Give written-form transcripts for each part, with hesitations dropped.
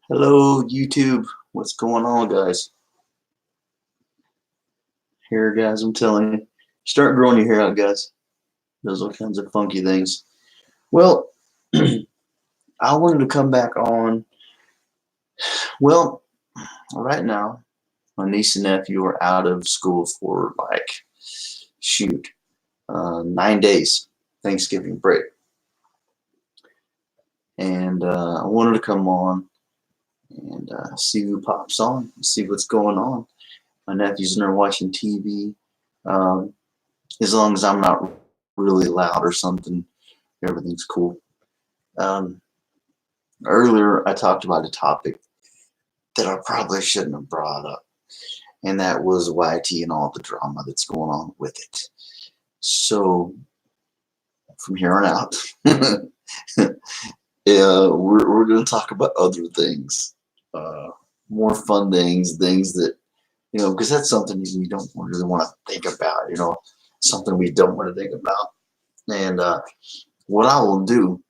Hello, YouTube. What's going on, guys? Hair, guys, I'm telling you. Start growing your hair out, guys. Does all kinds of funky things. Well, I wanted to come back on. Well, right now, my niece and nephew are out of school for shoot, 9 days, Thanksgiving break. And I wanted to come on and see who pops on, see what's going on. My nephew's in there watching TV. Um, as long as I'm not really loud or something, everything's cool. Um, Earlier, I talked about a topic that I probably shouldn't have brought up, and that was YT and all the drama that's going on with it. So, from here on out, we're going to talk about other things, uh, more fun things, things that, because that's something we don't really want to think about, something we don't want to think about. And what I will do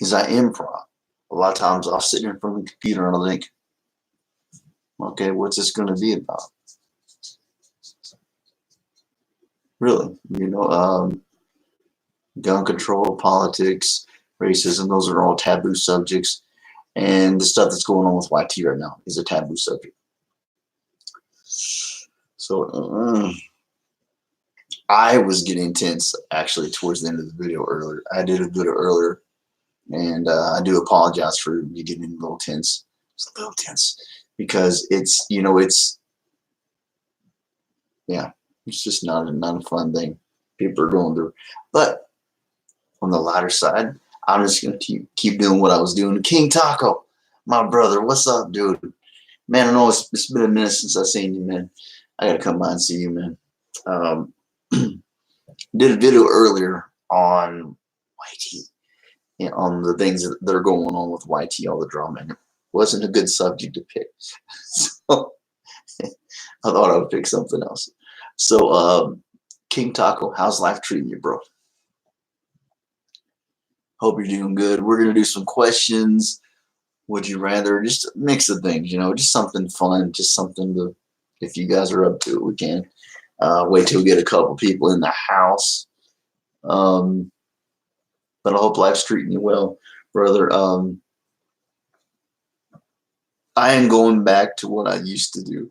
is I improv. A lot of times I'll sit in front of the computer and I'll think, okay, what's this going to be about? Really, gun control, politics, racism, those are all taboo subjects. And the stuff that's going on with YT right now is a taboo subject. So I was getting tense actually towards the end of the video earlier. I did a video earlier, and I do apologize for me getting a little tense. It's a little tense because it's just not a fun thing people are going through. But on the lighter side, I'm just gonna keep doing what I was doing. King Taco, my brother, what's up, dude? Man, I know it's been a minute since I've seen you, man. I gotta come by and see you, man. Um, did a video earlier on YT, on the things that are going on with YT, all the drama, and it wasn't a good subject to pick. So I thought I would pick something else. So, King Taco, how's life treating you, bro? Hope you're doing good. We're gonna do some questions. Would you rather? Just a mix of things, just something fun, just something to. If you guys are up to it, we can. Wait till we get a couple people in the house. But I hope life's treating you well, brother. I am going back to what I used to do,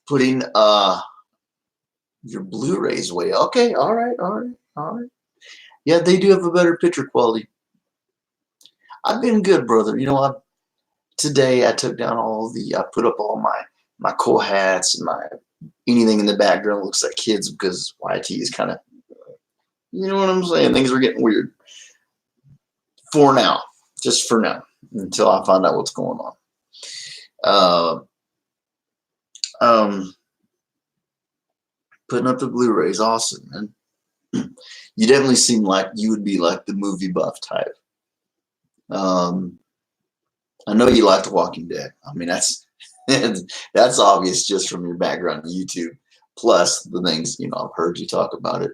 putting your Blu-rays away. Okay, all right. Yeah, they do have a better picture quality. I've been good, brother. Today I took down I put up all my cool hats and anything in the background looks like kids because YT is kind of, you know what I'm saying? Things are getting weird. For now, just for now, until I find out what's going on. Putting up the Blu-rays, awesome, man. You definitely seem like you would be like the movie buff type. I know you like The Walking Dead. I mean, that's obvious just from your background on YouTube. Plus the things I've heard you talk about it.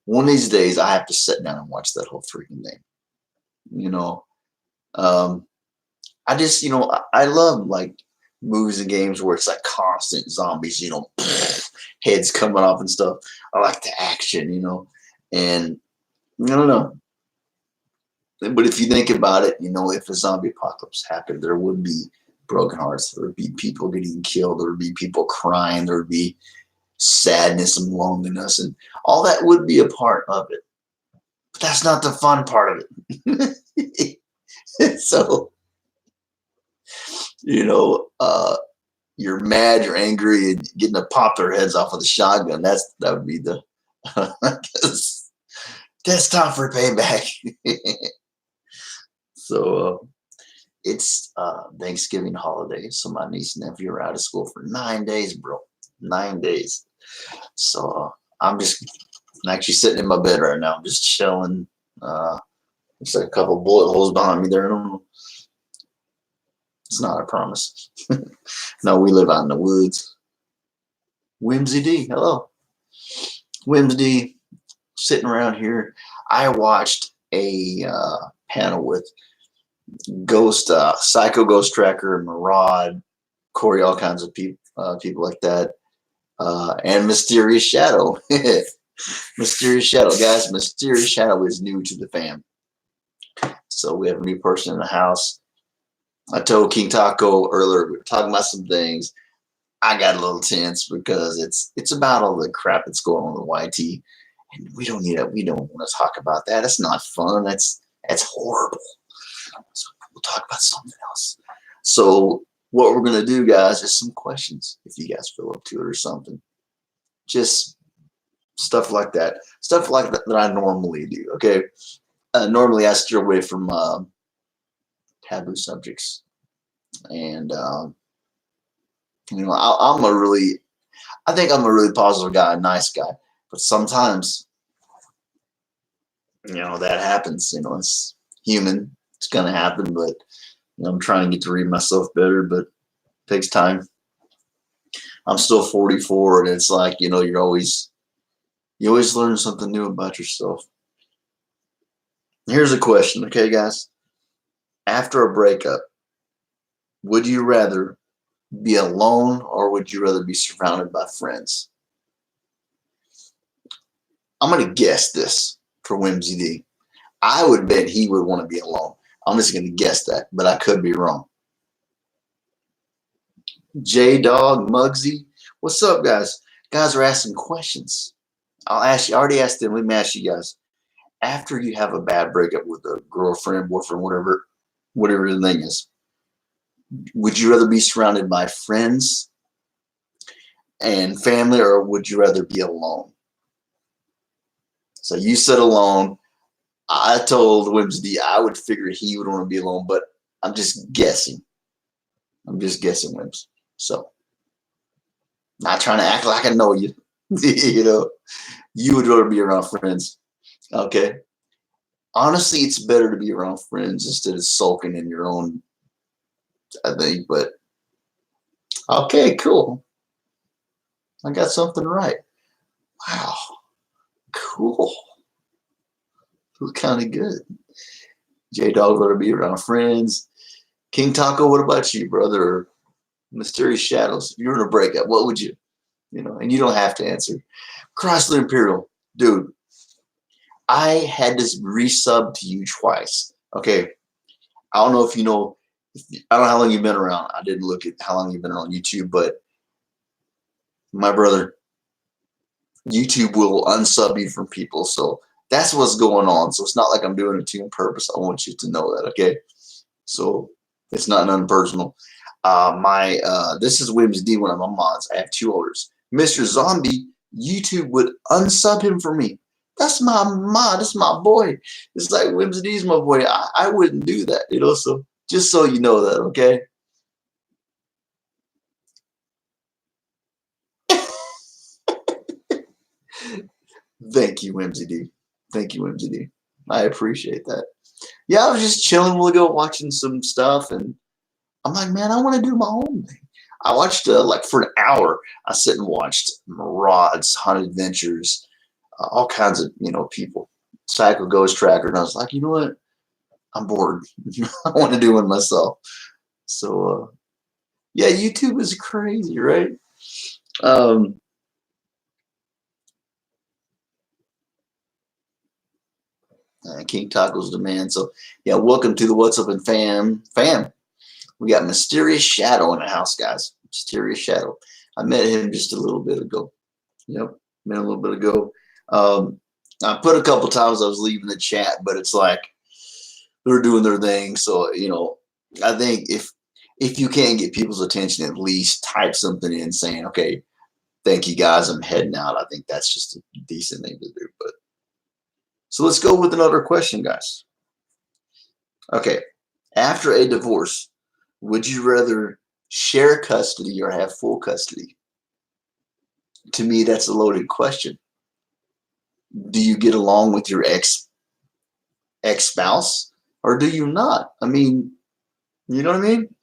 One of these days, I have to sit down and watch that whole freaking thing. I just I love like movies and games where it's like constant zombies, heads coming off and stuff. I like the action, and I don't know. But if you think about it, if a zombie apocalypse happened, there would be broken hearts. There would be people getting killed. There would be people crying. There would be sadness and loneliness, and all that would be a part of it. But that's not the fun part of it. So, you're mad, you're angry, and getting to pop their heads off with a shotgun. That would be the. That's time for payback. So it's Thanksgiving holiday. So my niece and nephew are out of school for 9 days, bro. 9 days. So I'm actually sitting in my bed right now. I'm just chilling. Looks like a couple bullet holes behind me there. I don't know. It's not, I promise. No, we live out in the woods. Whimsy D, hello. Whimsy D, sitting around here. I watched a panel with Ghost, Psycho Ghost Tracker, Maraud, Corey, all kinds of people like that, and Mysterious Shadow. Mysterious Shadow, guys. Mysterious Shadow is new to the fam, so we have a new person in the house. I told King Taco earlier we were talking about some things. I got a little tense because it's about all the crap that's going on with YT, and we don't need it. We don't want to talk about that. It's not fun. That's horrible. So we'll talk about something else. So what we're gonna do, guys, is some questions. If you guys feel up to it or something, just stuff like that. Stuff like that I normally do. Okay. Normally I steer away from taboo subjects, and I'm a really, I think I'm a really positive guy, a nice guy, but sometimes that happens. It's human. It's gonna happen, but I'm trying to get to read myself better, but it takes time. I'm still 44, and it's like you always learn something new about yourself. Here's a question, okay, guys? After a breakup, would you rather be alone or would you rather be surrounded by friends? I'm gonna guess this for Whimsy D. I would bet he would want to be alone. I'm just gonna guess that, but I could be wrong. J Dog Muggsy, what's up, guys? Guys are asking questions. I'll ask you. I already asked them. Let me ask you guys. After you have a bad breakup with a girlfriend, boyfriend, whatever the thing is, would you rather be surrounded by friends and family, or would you rather be alone? So you said alone. I told Whimsy I would figure he would want to be alone, but I'm just guessing. I'm just guessing, Whims. So, not trying to act like I know you. You would rather be around friends. Okay. Honestly, it's better to be around friends instead of sulking in your own, I think. But okay, cool. I got something right. Wow. Cool. Feels kind of good. J Dog would be around friends. King Taco, what about you, brother? Mysterious Shadows. If you were in a breakup, what would you? And you don't have to answer. Chrysler Imperial, dude. I had to resub to you twice. Okay, I don't know if you know. I don't know how long you've been around. I didn't look at how long you've been on YouTube, but my brother, YouTube will unsub you from people. So that's what's going on. So it's not like I'm doing it to you on purpose. I want you to know that. Okay, so it's not unpersonal. This is Williams D, one of my mods. I have two orders. Mr. Zombie, YouTube would unsub him for me. That's my mod. That's my boy. It's like Williams D's my boy. I wouldn't do that, So just so you know that, okay? Thank you, Whimsy D. Thank you, Whimsy D. I appreciate that. Yeah, I was just chilling a while ago watching some stuff, and I'm like, man, I want to do my own thing. I watched like for an hour. I sit and watched Maraud's Haunted Adventures, all kinds of people, Psycho Ghost Tracker, and I was like, you know what? I'm bored. I want to do one myself. So yeah, YouTube is crazy, right? King Tacos demand. So yeah, welcome to the What's Up and Fam. We got Mysterious Shadow in the house, guys. Mysterious Shadow. I met him just a little bit ago. Yep, met a little bit ago. I put a couple times I was leaving the chat, but it's like they're doing their thing. So I think if you can't get people's attention, at least type something in saying, "Okay, thank you guys, I'm heading out." I think that's just a decent thing to do. But so let's go with another question, guys. Okay, after a divorce, would you rather share custody or have full custody? To me, that's a loaded question. Do you get along with your ex spouse, or do you not? I mean, you know what I mean?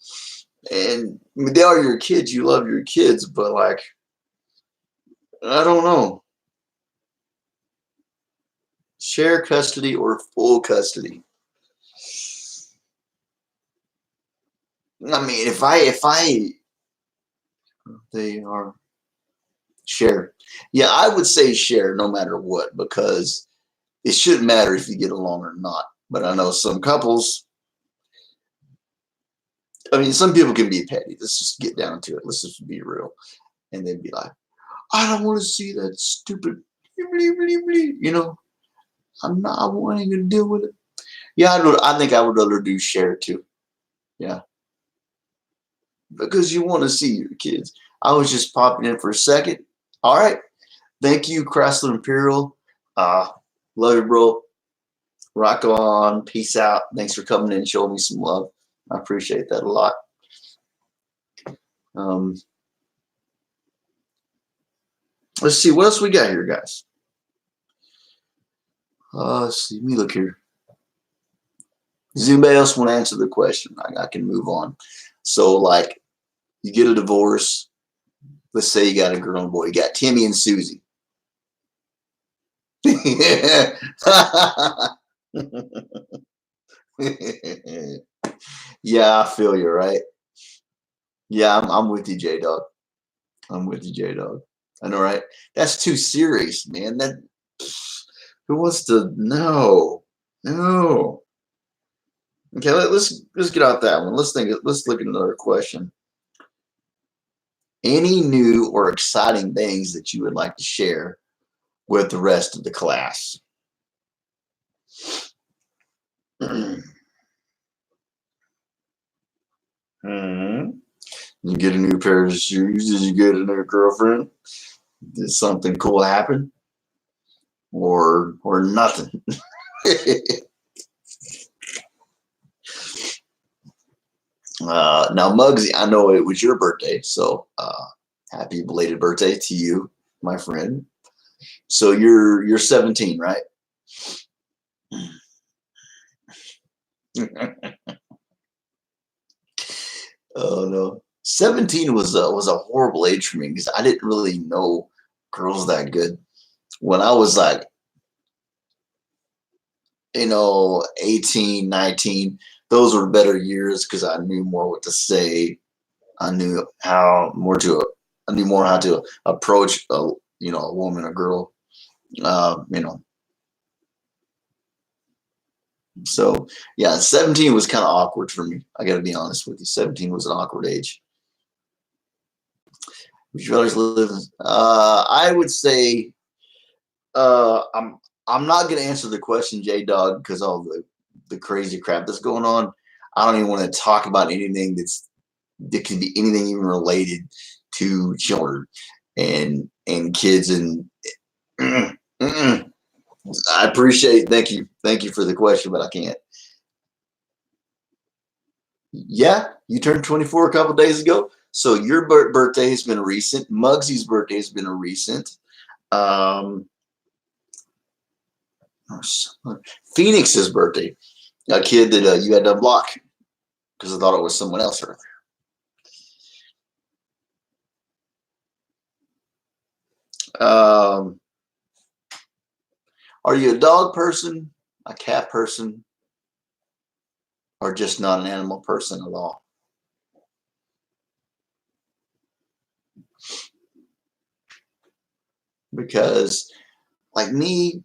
And I mean, they are your kids. You love your kids, but like, I don't know. Share custody or full custody? I mean, if they are share. Yeah, I would say share no matter what, because it shouldn't matter if you get along or not. But I know some couples, I mean, some people can be petty. Let's just get down to it. Let's just be real. And then be like, I don't want to see that stupid, you know, I'm not wanting to deal with it. Yeah, I think I would rather do share too. Yeah, because you want to see your kids. I was just popping in for a second. All right. Thank you, Chrysler Imperial. Uh, love you, bro. Rock on. Peace out. Thanks for coming in and showing me some love. I appreciate that a lot. Um, let's see what else we got here, guys. Let's see. Let me look here. Does anybody else want to answer the question? I can move on. So, like, you get a divorce. Let's say you got a girl and boy. You got Timmy and Susie. Yeah, I feel you, right? Yeah, I'm with you, J Dog. I'm with you, J Dog. I know, right? That's too serious, man. That who wants to know? No. Okay, let's get out that one. Let's look at another question. Any new or exciting things that you would like to share with the rest of the class? Hmm. You get a new pair of shoes? Did you get a new girlfriend? Did something cool happen? Or nothing? Now, Muggsy, I know it was your birthday, so happy belated birthday to you, my friend. So you're 17, right? Oh no, 17 was a horrible age for me because I didn't really know girls that good. When I was like, 18, 19, those were better years because I knew more what to say. I knew I knew more how to approach a woman, a girl. Uh, you know, so yeah, 17 was kind of awkward for me. I got to be honest with you. 17 was an awkward age. Would you rather live? I would say I'm not gonna answer the question, J Dog, because all the crazy crap that's going on. I don't even want to talk about anything that can be anything even related to children and kids and I appreciate. Thank you for the question, but I can't. Yeah, you turned 24 a couple days ago, so your birthday has been recent. Muggsy's birthday has been a recent. Um, Phoenix's birthday, a kid that you had to unblock because I thought it was someone else earlier. Um, are you a dog person, a cat person, or just not an animal person at all? Because, like me,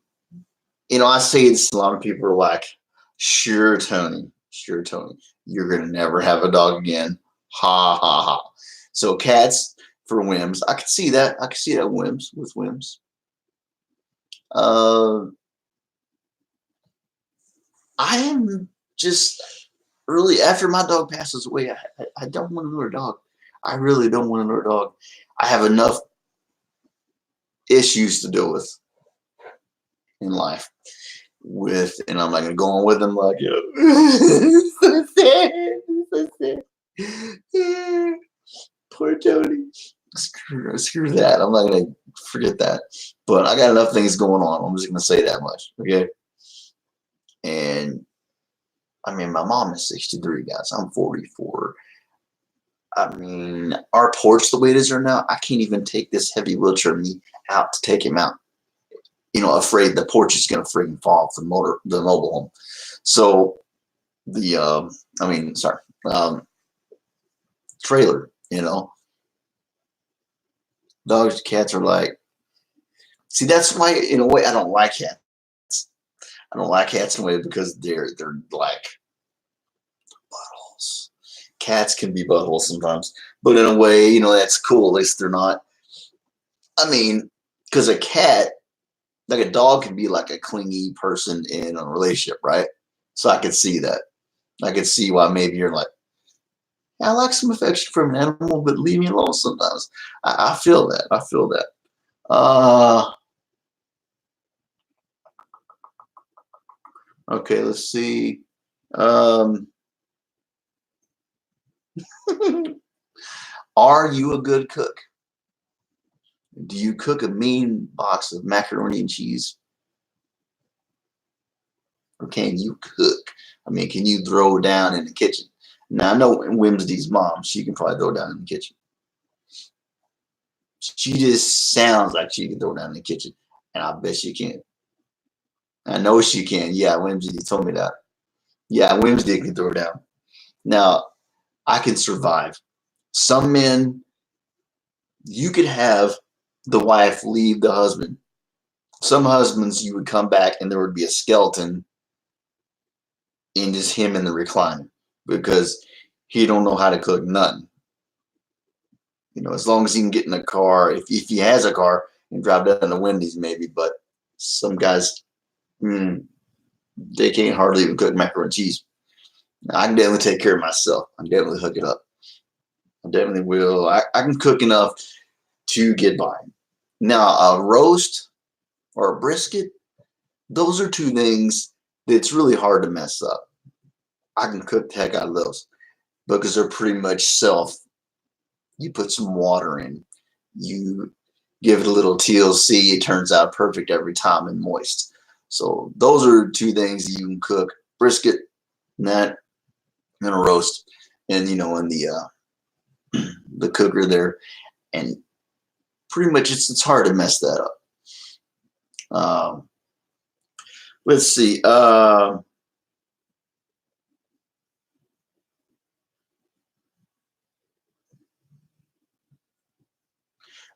I say this, a lot of people are like, sure, Tony, you're going to never have a dog again. Ha, ha, ha. So, cats for whims. I could see that. I could see that with whims. Uh, I am just really, after my dog passes away, I don't want another dog. I really don't want another dog. I have enough issues to deal with in life. And I'm not gonna go on with them like, so sad, so sad. Yeah, poor Tony. Screw that. I'm not gonna forget that. But I got enough things going on. I'm just gonna say that much. Okay. And I mean, my mom is 63, guys. I'm 44. I mean, our porch the way it is right now, I can't even take this heavy wheelchair me out to take him out. Afraid the porch is going to freaking fall off the mobile home. So I mean, sorry. trailer, you know. Dogs, cats are like, see, that's why in a way I don't like cats. I don't like cats in a way because they're like buttholes. Cats can be buttholes sometimes, but in a way, you know, that's cool. At least they're not. I mean, because a cat, like a dog, can be like a clingy person in a relationship, right? So I could see that. I could see why maybe you're like, I like some affection from an animal, but leave me alone sometimes. I feel that. I feel that. Uh, okay, let's see. Um, are you a good cook? Do you cook a mean box of macaroni and cheese? Or can you cook? I mean, can you throw down in the kitchen? Now, I know Whimsy's mom, she can probably throw down in the kitchen. She just sounds like she can throw down in the kitchen, and I bet she can. I know she can. Yeah, Whimsy told me that. Yeah, Whimsy can throw down. Now, I can survive. Some men, you could have the wife leave the husband. Some husbands, you would come back and there would be a skeleton in just him in the recliner because he don't know how to cook nothing. You know, as long as he can get in a car, if he has a car and drive down to Wendy's maybe, but some guys, they can't hardly even cook macaroni and cheese. I can definitely take care of myself. I can definitely hook it up. I definitely will. I can cook enough to get by. Now, a roast or a brisket, those are two things that's really hard to mess up. I can cook the heck out of those because they're pretty much self. You put some water in, you give it a little TLC, it turns out perfect every time and moist. So those are two things you can cook: brisket, and that, and a roast, and you know, in the cooker there, and pretty much it's hard to mess that up. Um, let's see.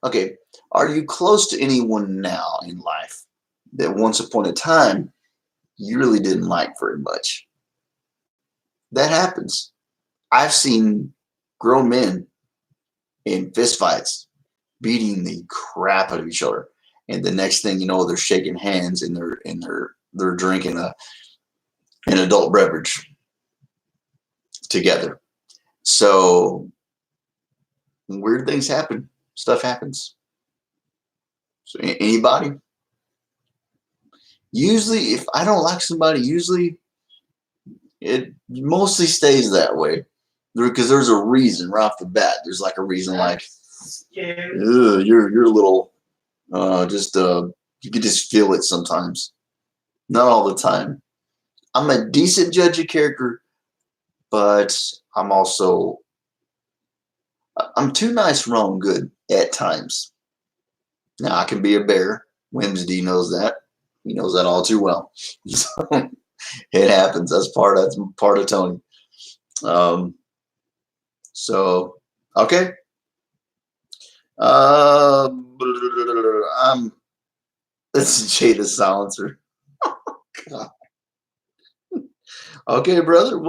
Okay, are you close to anyone now in life that once upon a time you really didn't like very much? That happens. I've seen grown men in fistfights beating the crap out of each other, and the next thing you know, they're shaking hands and they're drinking an adult beverage together. So weird things happen. Stuff happens. So anybody? Usually, if I don't like somebody, usually it mostly stays that way because there's a reason right off the bat. There's like a reason, like you're a little you can just feel it sometimes. Not all the time. I'm a decent judge of character, but I'm too nice, wrong, good at times. Now I can be a bear. Whimsy knows that. He knows that all too well. So it happens. That's part of Tony. Um, so okay. I'm this is Jada Silencer. God. Okay, brother.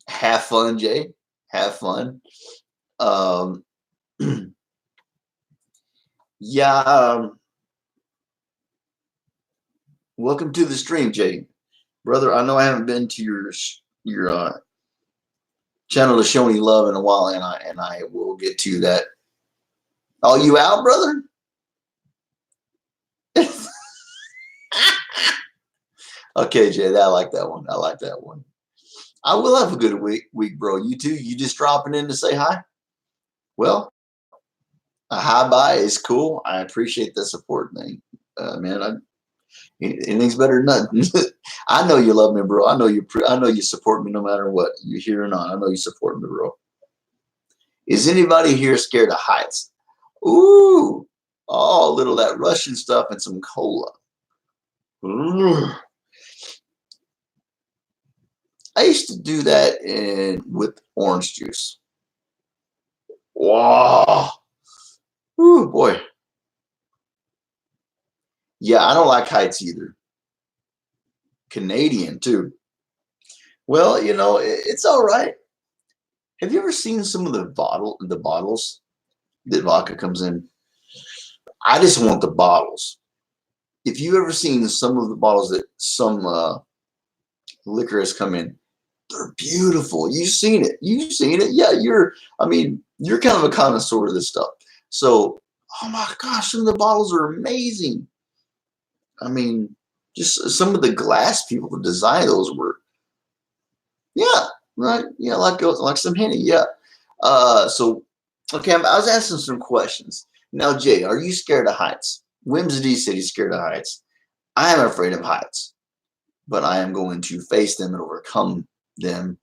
Have fun, Jay. Have fun. Um, yeah. Welcome to the stream, Jay. Brother, I know I haven't been to your channel to show any love in a while, and I will get to that. Oh, you out, brother? Okay, Jay, I like that one. I like that one. I will have a good week, bro. You too. You just dropping in to say hi? Well, a hi bye is cool. I appreciate the support, man. Man, anything's better than nothing. I know you love me, bro. I know you support me no matter what. You here or not. I know you support me, bro. Is anybody here scared of heights? Ooh, oh, a little of that Russian stuff and some cola. Ooh. I used to do that with orange juice. Wow. Ooh, boy. Yeah, I don't like heights either. Canadian too. Well, it's all right. Have you ever seen some of the bottles that vodka comes in? I just want the bottles. If you ever seen some of the bottles that some liquor has come in, they're beautiful. You've seen it. You've seen it. Yeah, you're kind of a connoisseur of this stuff. So, oh my gosh, some of the bottles are amazing. I mean, just some of the glass people who designed those were, yeah, right, yeah, like some Henny, yeah. So, okay, I was asking some questions. Now, Jay, are you scared of heights? Whimsy said he's scared of heights. I am afraid of heights, but I am going to face them and overcome them,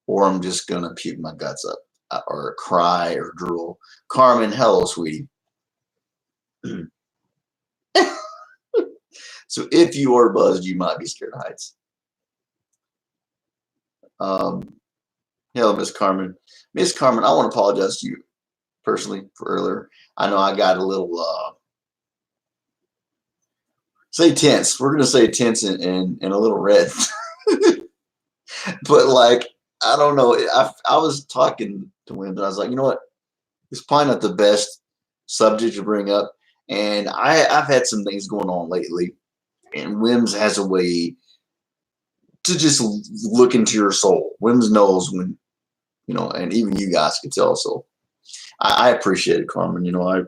or I'm just gonna puke my guts up, or cry or drool. Carmen, hello, sweetie. So if you are buzzed, you might be scared of heights. Um, hello, Miss Carmen. Miss Carmen, I want to apologize to you personally for earlier. I know I got a little say tense. We're gonna say tense and a little red. But like, I don't know. I was talking to him and I was like, you know what? It's probably not the best subject to bring up. And I've had some things going on lately, and Wims has a way to just look into your soul. Wims knows when, and even you guys can tell. So I appreciate it, Carmen. I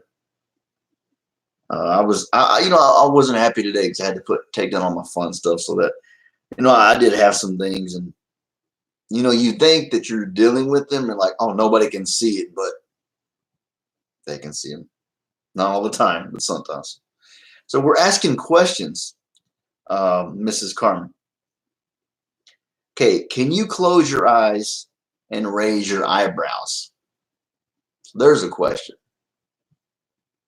wasn't happy today because I had to take down all my fun stuff so that, I did have some things, and you think that you're dealing with them and like, oh, nobody can see it, but they can see them. Not all the time, but sometimes. So we're asking questions, Mrs. Carmen. Okay, can you close your eyes and raise your eyebrows? So there's a question.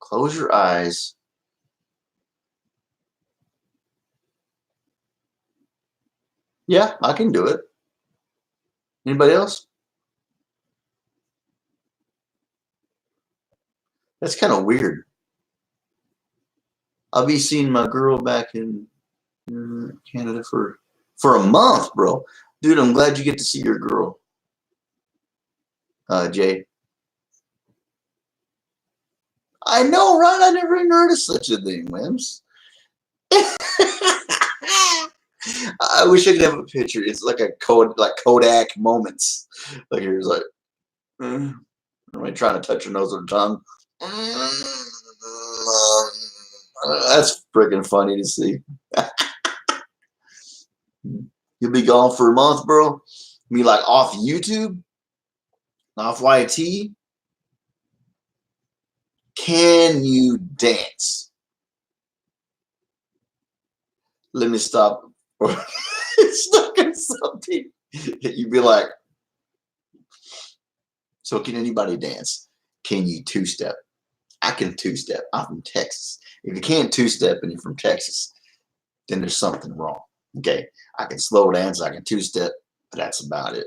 Close your eyes. Yeah, I can do it. Anybody else? That's kind of weird. I'll be seeing my girl back in Canada for a month, bro. Dude, I'm glad you get to see your girl, Jay. I know, right? I never even heard of such a thing, Wims. I wish I could have a picture. It's like like Kodak moments. Like here's like, am I trying to touch your nose with a tongue? That's freaking funny to see. You'll be gone for a month, bro. Me like off YouTube, off YT. Can you dance? Let me stop. Stuck in something. You'd be like, so can anybody dance? Can you two-step? I can two-step. I'm from Texas. If you can't two-step and you're from Texas, then there's something wrong. Okay, I can slow dance, I can two-step, but that's about it.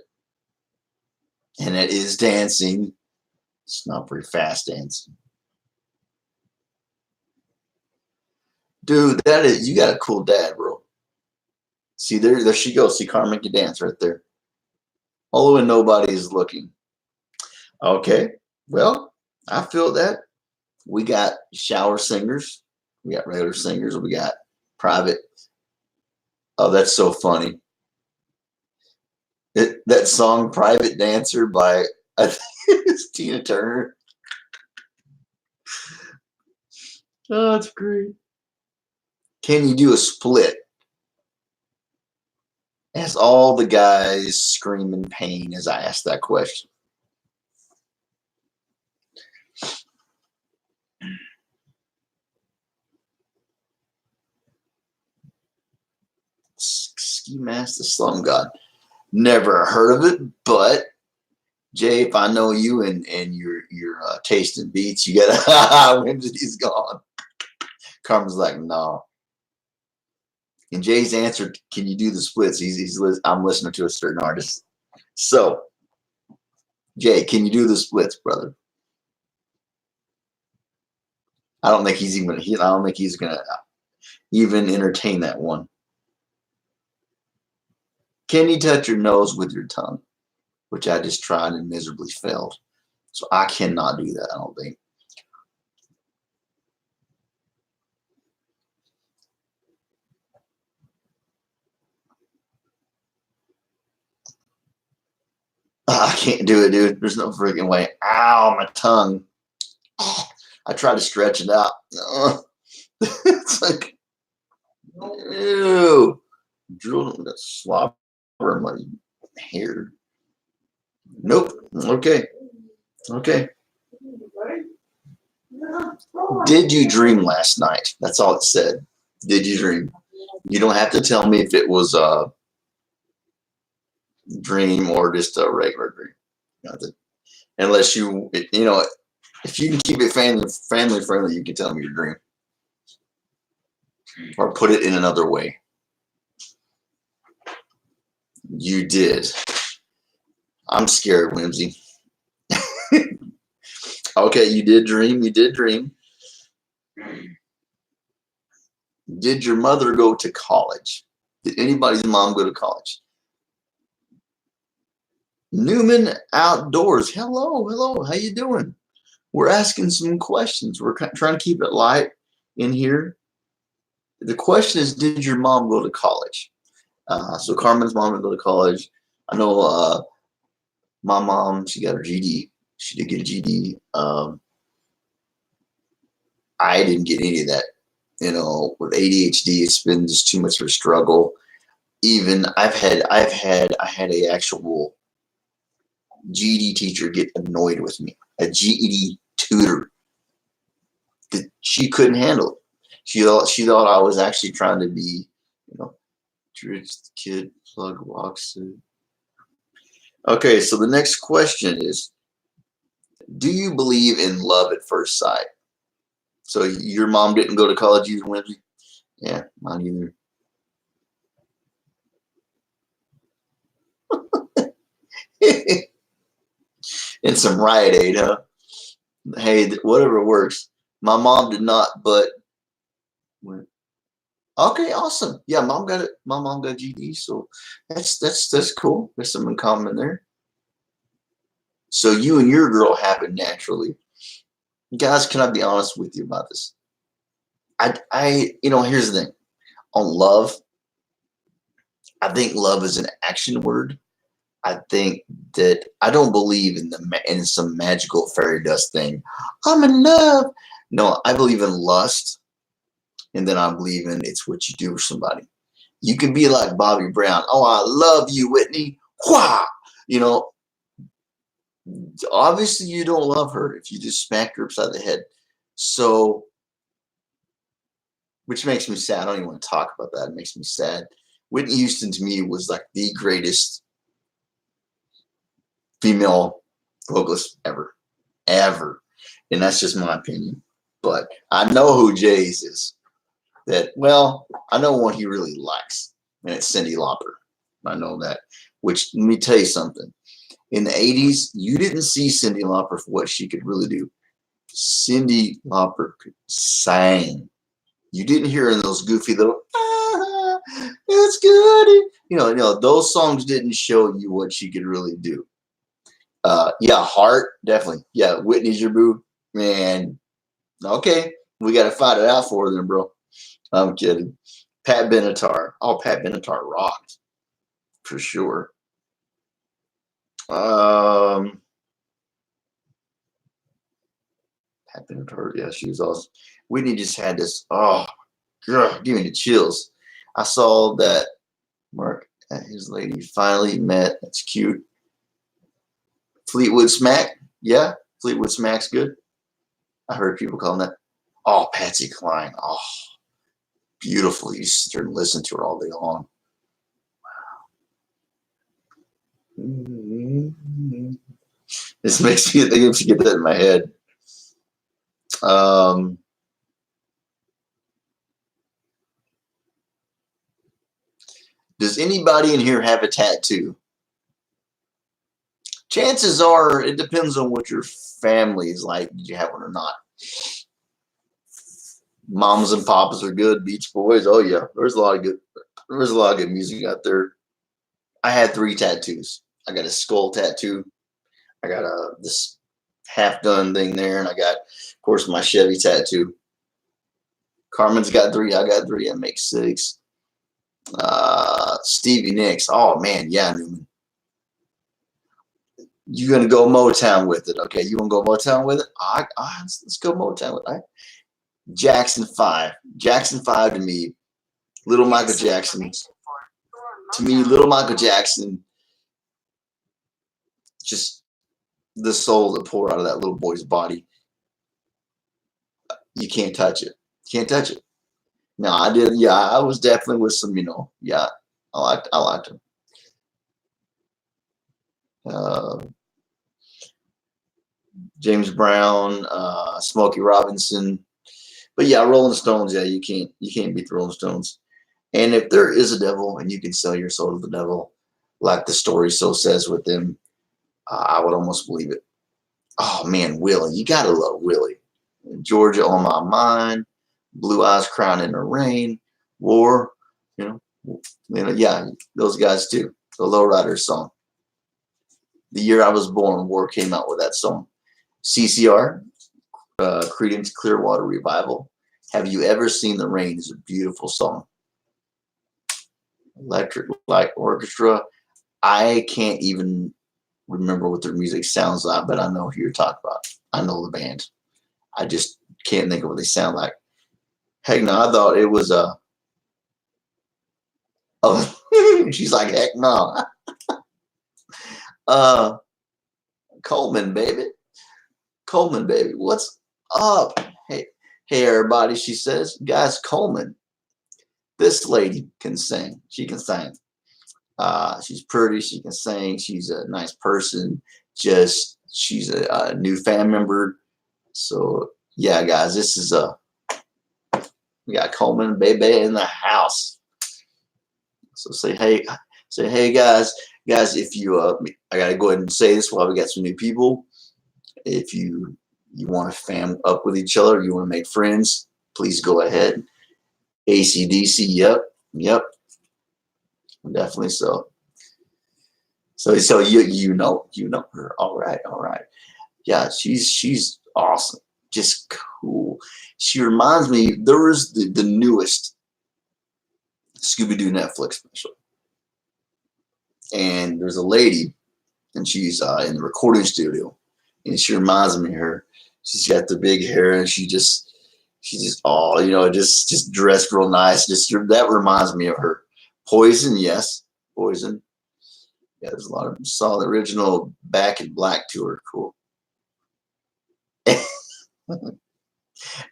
And it is dancing. It's not very fast dancing. Dude, you got a cool dad, bro. See, there she goes. See, Carmen can dance right there. Although when nobody is looking. Okay, well, I feel that. We got shower singers. We got regular singers. We got private. Oh, that's so funny. That song "Private Dancer" by I think it's Tina Turner. Oh, that's great. Can you do a split? As all the guys scream in pain as I ask that question. Ski Mask the Slum God. Never heard of it, but Jay, if I know you and your taste in beats, you gotta Whimsy's gone. Carmen's like, no. And Jay's answer, can you do the splits? I'm listening to a certain artist. So, Jay, can you do the splits, brother? I don't think he's gonna even entertain that one. Can you touch your nose with your tongue? Which I just tried and miserably failed. So I cannot do that, I don't think. I can't do it, dude. There's no freaking way. Ow, my tongue. I try to stretch it out. It's like, ew. Drooling that slobber in my hair. Nope. Okay. Okay. Did you dream last night? That's all it said. Did you dream? You don't have to tell me if it was a dream or just a regular dream. Unless if you can keep it family friendly, you can tell me your dream. Or put it in another way. You did. I'm scared, Whimsy. Okay, you did dream. You did dream. Did your mother go to college? Did anybody's mom go to college? Newman Outdoors. Hello, hello. How you doing? We're asking some questions. We're trying to keep it light in here. The question is, did your mom go to college? So Carmen's mom did go to college. I know my mom, she got her GD. She did get a GD. I didn't get any of that. With ADHD, it's been just too much of a struggle. Even I had a actual GED teacher get annoyed with me. A GED tutor. She couldn't handle it. She thought I was actually trying to be, Rich kid plug walks in. Okay, so the next question is, do you believe in love at first sight? So your mom didn't go to college either, Whimsy? Yeah, mine either. And some Riot Aid, huh? Hey, whatever works. My mom did not, but okay, awesome. Yeah, mom got it. My mom got GD, so that's cool. There's some in common there. So you and your girl happened naturally. Guys, can I be honest with you about this? Here's the thing. On love, I think love is an action word. I think that I don't believe in some magical fairy dust thing. I'm in love. No, I believe in lust, and then I believe in it's what you do for somebody. You can be like Bobby Brown. Oh, I love you, Whitney. Wah! Obviously you don't love her if you just smacked her upside the head. So, which makes me sad. I don't even want to talk about that. It makes me sad. Whitney Houston to me was like the greatest female vocalist ever. And that's just my opinion. But I know who Jay's is. I know one he really likes, and it's Cyndi Lauper. I know that. Which, let me tell you something. In the 80s, you didn't see Cyndi Lauper for what she could really do. Cyndi Lauper could sing. You didn't hear in those goofy little, it's good. Those songs didn't show you what she could really do. Yeah, Heart, definitely. Yeah, Whitney's your boo. Man, okay. We got to fight it out for them, bro. I'm kidding. Pat Benatar. Oh, Pat Benatar rocked. For sure. Pat Benatar, yeah, she was awesome. Whitney just had this, give me the chills. I saw that Mark and his lady finally met. That's cute. Fleetwood Smack. Yeah, Fleetwood Smack's good. I heard people calling that. Oh, Patsy Cline. Oh, beautiful. You sit there and listen to her all day long. Wow. This makes me think to get that in my head. Does anybody in here have a tattoo? Chances are, it depends on what your family is like. Did you have one or not? Mamas and papas are good. Beach Boys. Oh yeah, there's a lot of good music out there. I had 3 tattoos. I got a skull tattoo. I got this half done thing there, and I got, of course, my Chevy tattoo. Carmen's got 3. I got 3. That makes 6. Stevie Nicks. Oh man, yeah, Newman. You're gonna go Motown with it, okay? You wanna go Motown with it? Let's go Motown with it. Jackson 5. Jackson 5 to me. Little Michael Jackson. To me, Little Michael Jackson. Just the soul that poured out of that little boy's body. You can't touch it. Can't touch it. No, I did. Yeah, I was definitely with some. Yeah, I liked him. James Brown, Smokey Robinson, but yeah, Rolling Stones. Yeah, you can't beat the Rolling Stones. And if there is a devil and you can sell your soul to the devil, like the story so says with them, I would almost believe it. Oh man, Willie, you gotta love Willie. Georgia on My Mind, Blue Eyes Crying in the Rain, War. Yeah, those guys too. The Lowriders song. The year I was born, War came out with that song. CCR, Creedence Clearwater Revival. Have You Ever Seen the Rain is a beautiful song. Electric Light Orchestra. I can't even remember what their music sounds like, but I know who you're talking about. I know the band. I just can't think of what they sound like. Heck no, I thought it was oh, she's like, heck no. Coleman, baby. Coleman, baby. What's up? Hey, everybody, she says. Guys, Coleman. This lady can sing. She can sing. She's pretty. She can sing. She's a nice person. She's a new fan member. So, yeah, guys, this is we got Coleman, baby, in the house. So say hey, guys, if you I gotta go ahead and say this while we got some new people. If you want to fam up with each other, you want to make friends, please go ahead. ACDC, yep, definitely so. So you know her. All right. Yeah, she's awesome, just cool. She reminds me. There was the newest Scooby-Doo Netflix special, and there's a lady, and she's in the recording studio, and she reminds me of her. She's got the big hair, and she's just just dressed real nice. That reminds me of her. Poison, yes, Poison. Yeah, there's a lot of saw the original Back in Black tour. Cool.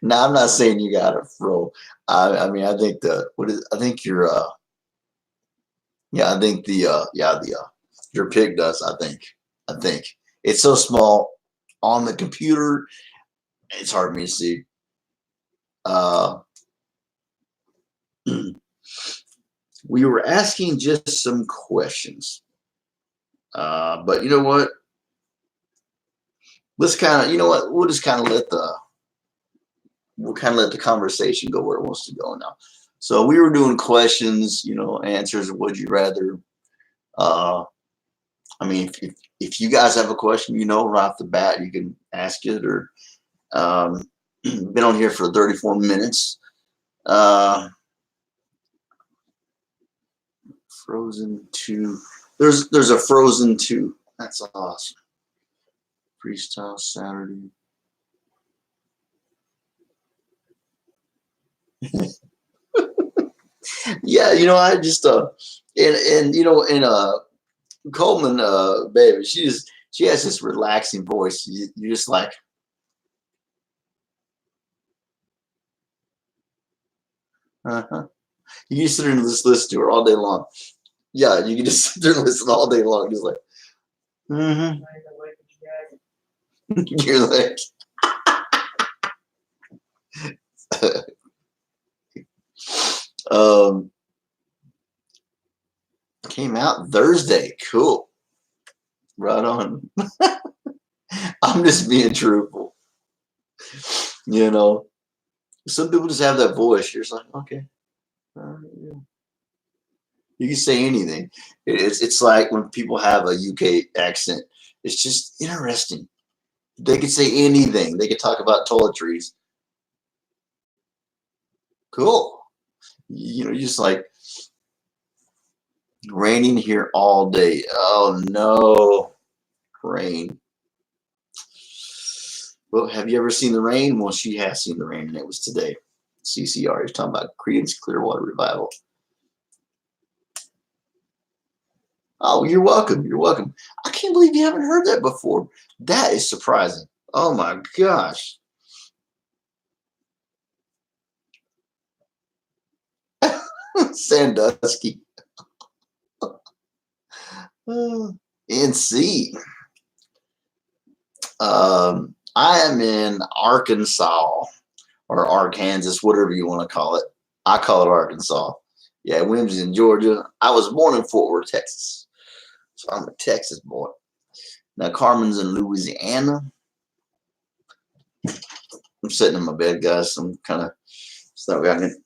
Now I'm not saying you got a fro. I mean I think I think your I think your pig does. I think it's so small on the computer. It's hard for me to see. We were asking just some questions, but you know what? Let's kind of, we'll just kind of let the conversation go where it wants to go now. So we were doing questions, answers. Would you rather? I mean, if you guys have a question, right off the bat, you can ask it. Or been on here for 34 minutes. Frozen 2. There's a Frozen 2. That's awesome. Freestyle Saturday. Yeah, I just Coleman, baby, she has this relaxing voice. You're just like, you can sit there and just listen to her all day long. Yeah, you can just sit there and listen all day long, just like, you're like, Came out Thursday. Cool. Right on. I'm just being truthful. You know, some people just have that voice. You're just like, okay. Yeah. You can say anything. It's like when people have a UK accent. It's just interesting. They could say anything. They could talk about toiletries. Cool. You know, just like raining here all day. Oh no, rain. Well, have you ever seen the rain? Well, she has seen the rain, and it was today. CCR is talking about Creedence Clearwater Revival. Oh, you're welcome. You're welcome. I can't believe you haven't heard that before. That is surprising. Oh my gosh. Sandusky. NC. I am in Arkansas or Arkansas, whatever you want to call it. I call it Arkansas. Yeah, Williams in Georgia. I was born in Fort Worth, Texas. So I'm a Texas boy. Now Carmen's in Louisiana. I'm sitting in my bed, guys. So I'm kind of so I can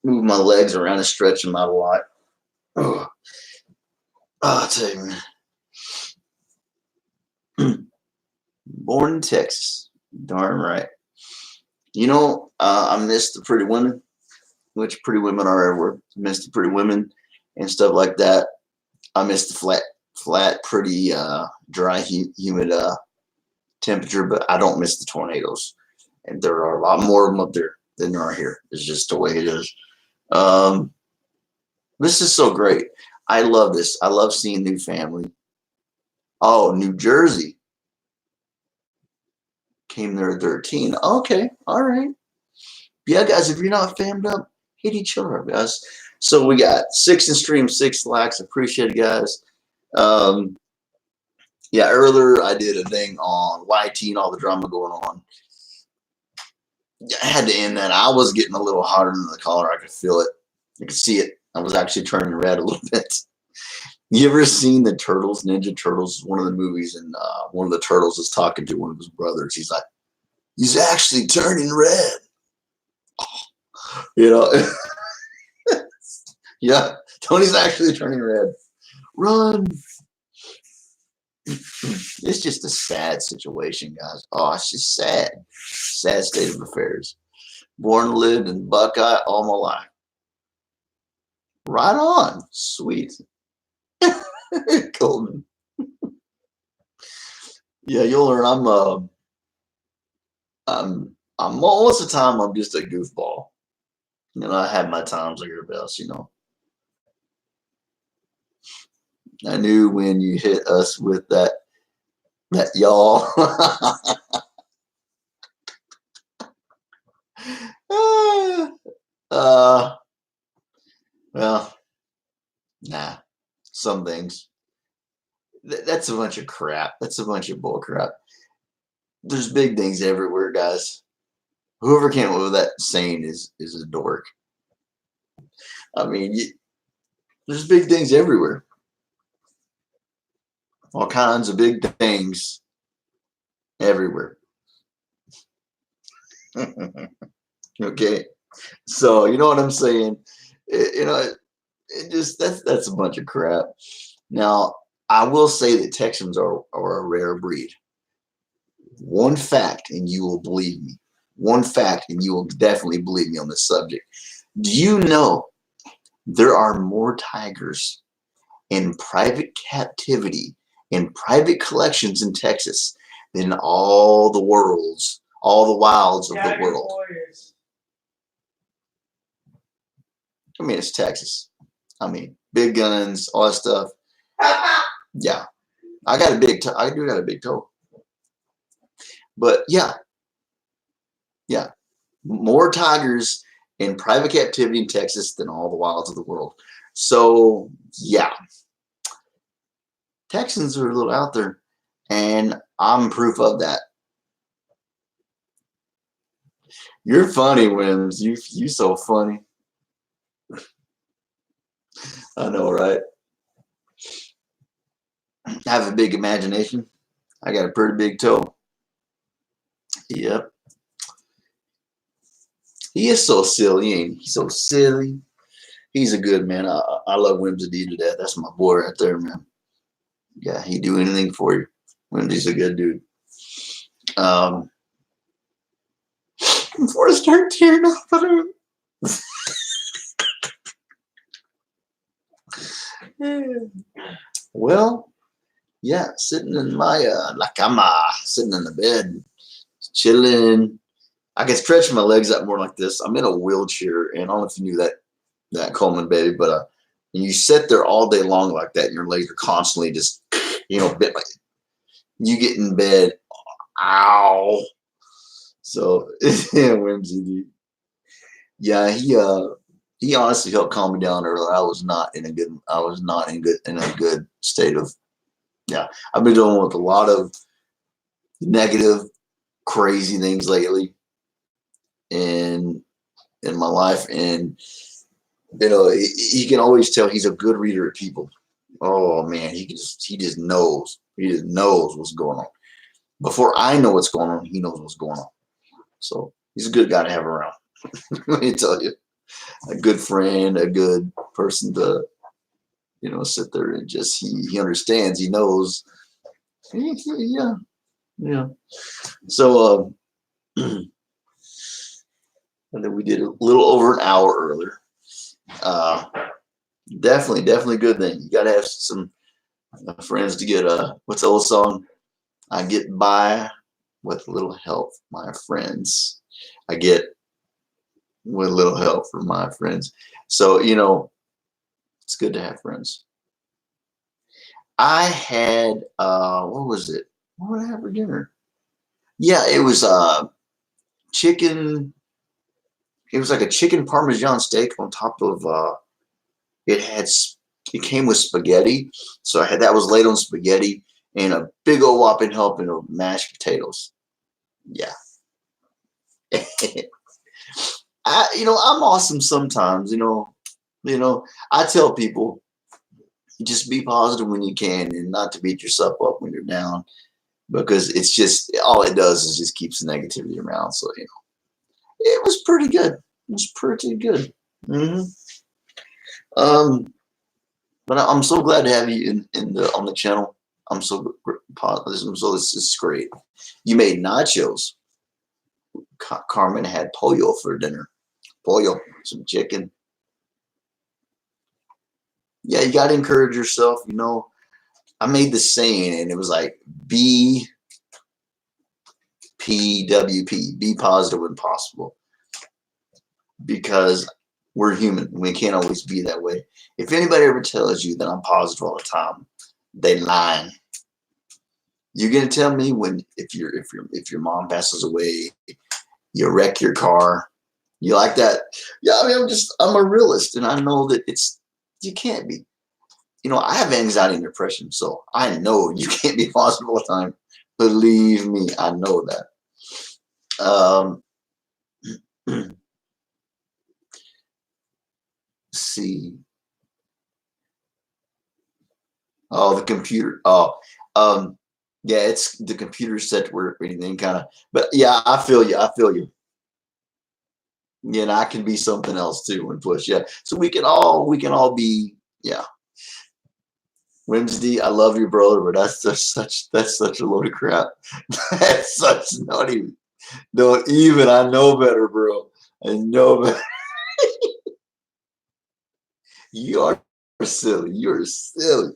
move my legs around and stretch them out a lot. Oh, I'll tell you, man. Born in Texas. Darn right. You know, I miss the pretty women, which pretty women are everywhere. I miss the pretty women and stuff like that. I miss the flat, pretty, dry, humid temperature, but I don't miss the tornadoes. And there are a lot more of them up there than there are here. It's just the way it is. This is so great. I love this. I love seeing new family. Oh, New Jersey. Came there at 13. Okay, all right. Yeah, guys, if you're not fammed up, hit each other up, guys. So we got 6 in stream, 6 likes. Appreciate it, guys. Yeah, earlier I did a thing on YT and all the drama going on. I had to end that. I was getting a little hotter than the collar. I could feel it. I could see it. I was actually turning red a little bit. You ever seen the Turtles, Ninja Turtles? One of the movies, and one of the turtles is talking to one of his brothers. He's like, he's actually turning red. You know? Yeah, Tony's actually turning red. Run. It's just a sad situation, guys. Oh, it's just sad. Sad state of affairs. Born and lived in Buckeye all my life. Right on. Sweet. Colton. Yeah, you'll learn I'm most of the time I'm just a goofball. You know, I have my times like everybody else, you know. I knew when you hit us with that y'all. Well, nah. Some things. That's a bunch of crap. That's a bunch of bull crap. There's big things everywhere, guys. Whoever came up with that saying is a dork. I mean, there's big things everywhere. All kinds of big things everywhere. Okay, so you know what I'm saying. It just that's a bunch of crap. Now, I will say that Texans are a rare breed. One fact, and you will believe me. One fact, and you will definitely believe me on this subject. Do you know there are more tigers in private captivity in private collections in Texas than all the wilds of the world? I mean, it's Texas. I mean, big guns, all that stuff. Yeah, I got a big toe. I do got a big toe. But yeah, more tigers in private captivity in Texas than all the wilds of the world. So yeah, Texans are a little out there, and I'm proof of that. You're funny, Wims. You so funny. I know, right? have a big imagination. I got a pretty big toe. Yep. He is so silly, ain't he? He's so silly. He's a good man. I love Whimsy to death. That's my boy right there, man. Yeah, he'd do anything for you. Whimsy's a good dude. Before I start tearing up, well, yeah, sitting in my la cama, sitting in the bed, chilling. I can stretch my legs out more like this. I'm in a wheelchair, and I don't know if you knew that Coleman, baby, but when you sit there all day long like that, and your legs are constantly just, bit like you get in bed, ow. So yeah, Whimsy, dude. Yeah, he honestly helped calm me down earlier. I was not in a good state of, yeah. I've been dealing with a lot of negative, crazy things lately in my life, and he can always tell he's a good reader of people. Oh man, he just knows what's going on. Before I know what's going on, he knows what's going on. So he's a good guy to have around. Let me tell you, a good friend, a good person to sit there and just he understands, he knows. Yeah. So and then we did a little over an hour earlier. Definitely good thing. You gotta have some friends to get what's the old song? I get by with a little help, my friends. I get with a little help from my friends. So it's good to have friends. I had what was it? What did I have for dinner? Yeah, it was chicken. It was like a chicken parmesan steak on top of it came with spaghetti. So that was laid on spaghetti and a big old whopping helping of mashed potatoes. Yeah. I'm awesome sometimes, I tell people just be positive when you can and not to beat yourself up when you're down, because it's just all it does is just keeps the negativity around. So, it was pretty good. It was pretty good. Mm-hmm. But I'm so glad to have you on the channel. I'm so positive. So this is great. You made nachos. Carmen had pollo for dinner. Pollo, some chicken. Yeah, you got to encourage yourself. I made the saying, and it was like BPWP, be positive when possible, because we're human. We can't always be that way. If anybody ever tells you that I'm positive all the time, they lying. You're gonna tell me if your mom passes away, you wreck your car, you like that? Yeah, I mean, I'm a realist, and I know that you can't be. I have anxiety and depression, so I know you can't be positive all the time. Believe me, I know that. Let's see. Oh, the computer. Oh, yeah, it's the computer set to work or anything kind of. But yeah, I feel you. I feel you. Yeah, and I can be something else too when push. Yeah, so we can all be. Yeah. Wednesday, I love you, brother, but that's such a load of crap. That's such not even. Don't even. I know better, bro. I know better. You are silly. You're silly.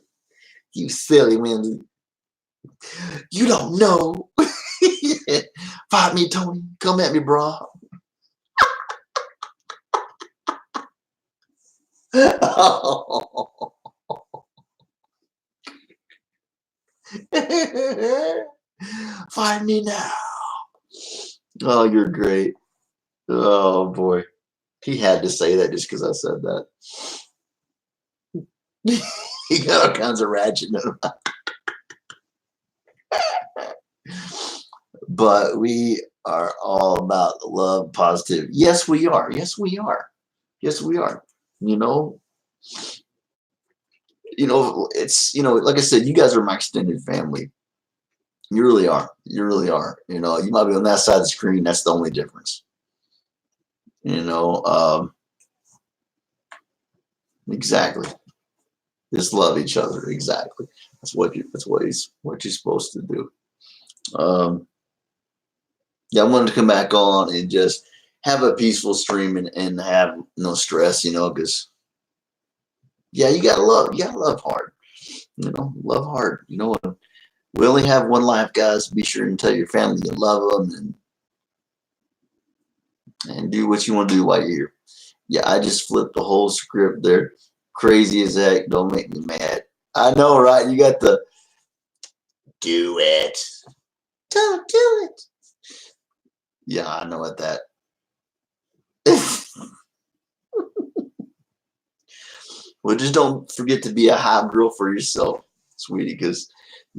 You silly, Wednesday. You don't know. Fight me, Tony. Come at me, bro. Find me now. Oh, you're great. Oh boy. He had to say that just because I said that. He got all kinds of ratchet in him. But we are all about love, positive. Yes, we are. Yes, we are. Yes, we are. You know, it's, like I said, you guys are my extended family. You really are. You really are. You might be on that side of the screen. That's the only difference. You know, exactly. Just love each other. Exactly. What you're supposed to do. Yeah, I wanted to come back on and just have a peaceful stream and have no stress, because yeah, you gotta love hard, love hard. We only have one life, guys. Be sure and tell your family you love them and do what you want to do while you're here. Yeah, I just flipped the whole script there. Crazy as heck. Don't make me mad. I know, right? You got the do it. Don't do it. Yeah, I know what that. Well, just don't forget to be a hot girl for yourself, sweetie, because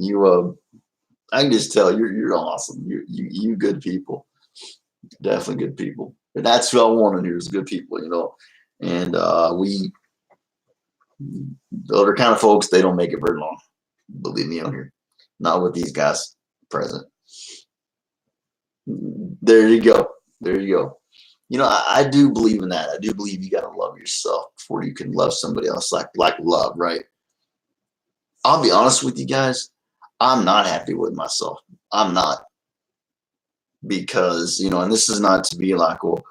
I can just tell you're awesome. You good people, definitely good people. And that's who I want in here is good people. And the other kind of folks, they don't make it very long. Believe me on here, not with these guys present. There you go. There you go. I do believe in that. I do believe you gotta love yourself before you can love somebody else like love, right? I'll be honest with you guys. I'm not happy with myself. I'm not because and this is not to be like, well,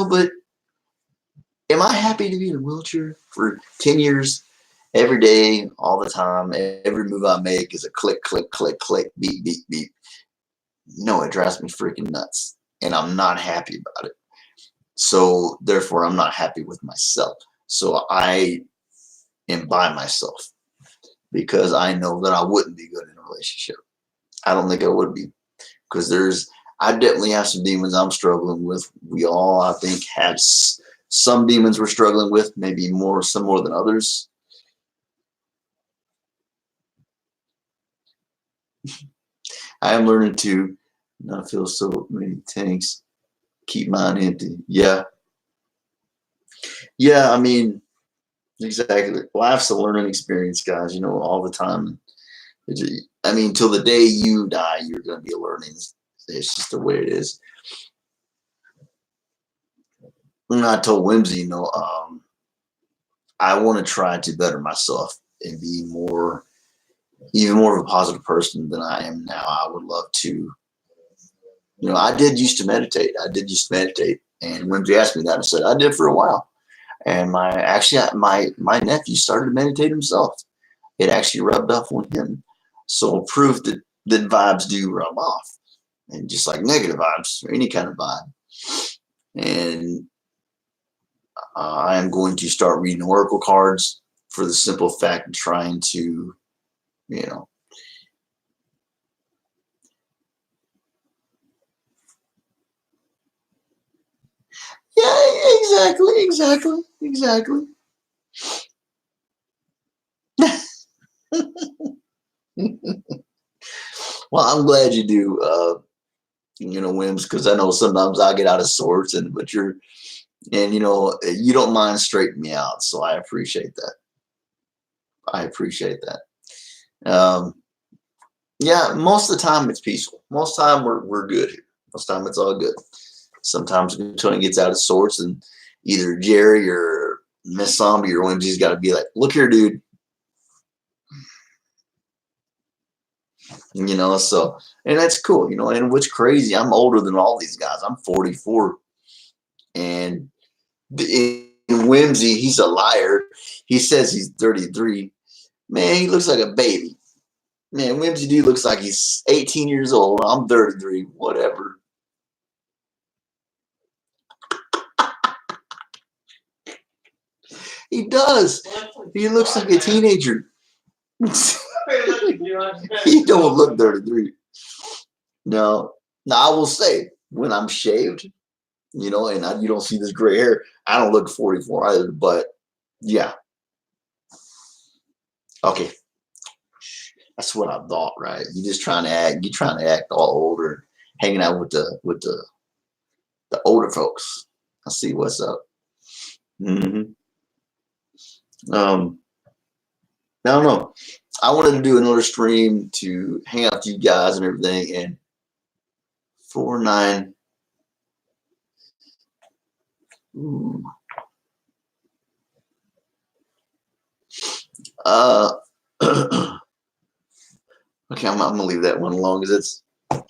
but am I happy to be in a wheelchair for 10 years? Every day, all the time, every move I make is a click, click, click, click, beep, beep, beep. No, it drives me freaking nuts. And I'm not happy about it. So therefore, I'm not happy with myself. So I am by myself because I know that I wouldn't be good in a relationship. I don't think I would be because I definitely have some demons I'm struggling with. We all, I think, have some demons we're struggling with, maybe some more than others. I am learning to not feel so many tanks. Keep mine empty. Yeah. Yeah, I mean, exactly. Life's a learning experience, guys, all the time. I mean, till the day you die, you're going to be learning. It's just the way it is. And I told Whimsy, I want to try to better myself and be even more of a positive person than I am now. I would love to. I did used to meditate. And Whimsy asked me that, I said I did for a while. And my nephew started to meditate himself. It actually rubbed off on him. So proof that vibes do rub off, and just like negative vibes or any kind of vibe. And I am going to start reading oracle cards for the simple fact of trying to, Yeah, exactly. Well, I'm glad you do, Wims, because I know sometimes I get out of sorts, you don't mind straightening me out, so I appreciate that. I appreciate that. Yeah, most of the time it's peaceful. Most of the time we're good here. Most of the time it's all good. Sometimes when Tony gets out of sorts, and either Jerry or Miss Zombie or Whimsy's got to be like, "Look here, dude." So, and that's cool, and what's crazy, I'm older than all these guys. I'm 44, and in Whimsy, he's a liar. He says he's 33. Man, he looks like a baby. Man, Whimsy dude looks like he's 18 years old. I'm 33, whatever. He does. He looks like a teenager. He don't look 33. No. Now I will say, when I'm shaved, and you don't see this gray hair, I don't look 44 either. But yeah, okay, that's what I thought. Right? You're trying to act all older, hanging out with the older folks. I see what's up. Mm-hmm. I don't know. I wanted to do another stream to hang out with you guys and everything, and 4-9. Ooh. Okay, I'm gonna leave that one alone because I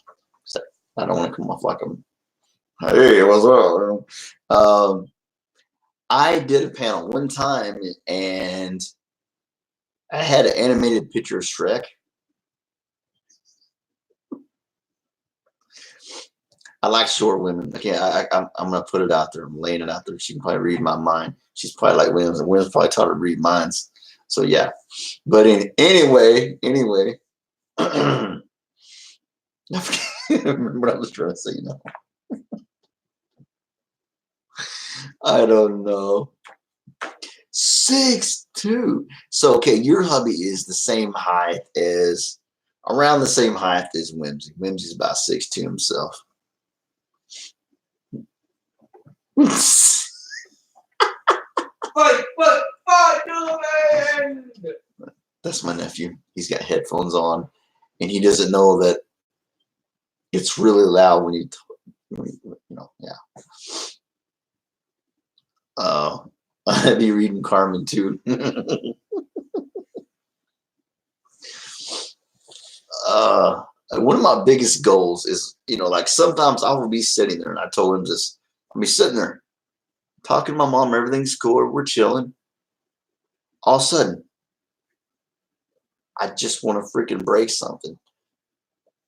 don't want to come off like I'm. Hey, what's up? I did a panel one time, and I had an animated picture of Shrek. I like short women. Okay, I'm gonna put it out there. I'm laying it out there. She can probably read my mind. She's probably like Williams, and Williams probably taught her to read minds. So yeah. But anyway, I remember what I was trying to say. I don't know. 6'2". So okay, your hubby is the same height as, around the same height as Whimsy. Whimsy's about 6'2" himself. That's my nephew. He's got headphones on, and he doesn't know that it's really loud when yeah. I'd be reading Carmen too. One of my biggest goals is, like sometimes I will be sitting there, and I told him this, I'll be sitting there talking to my mom, everything's cool, we're chilling. All of a sudden, I just want to freaking break something.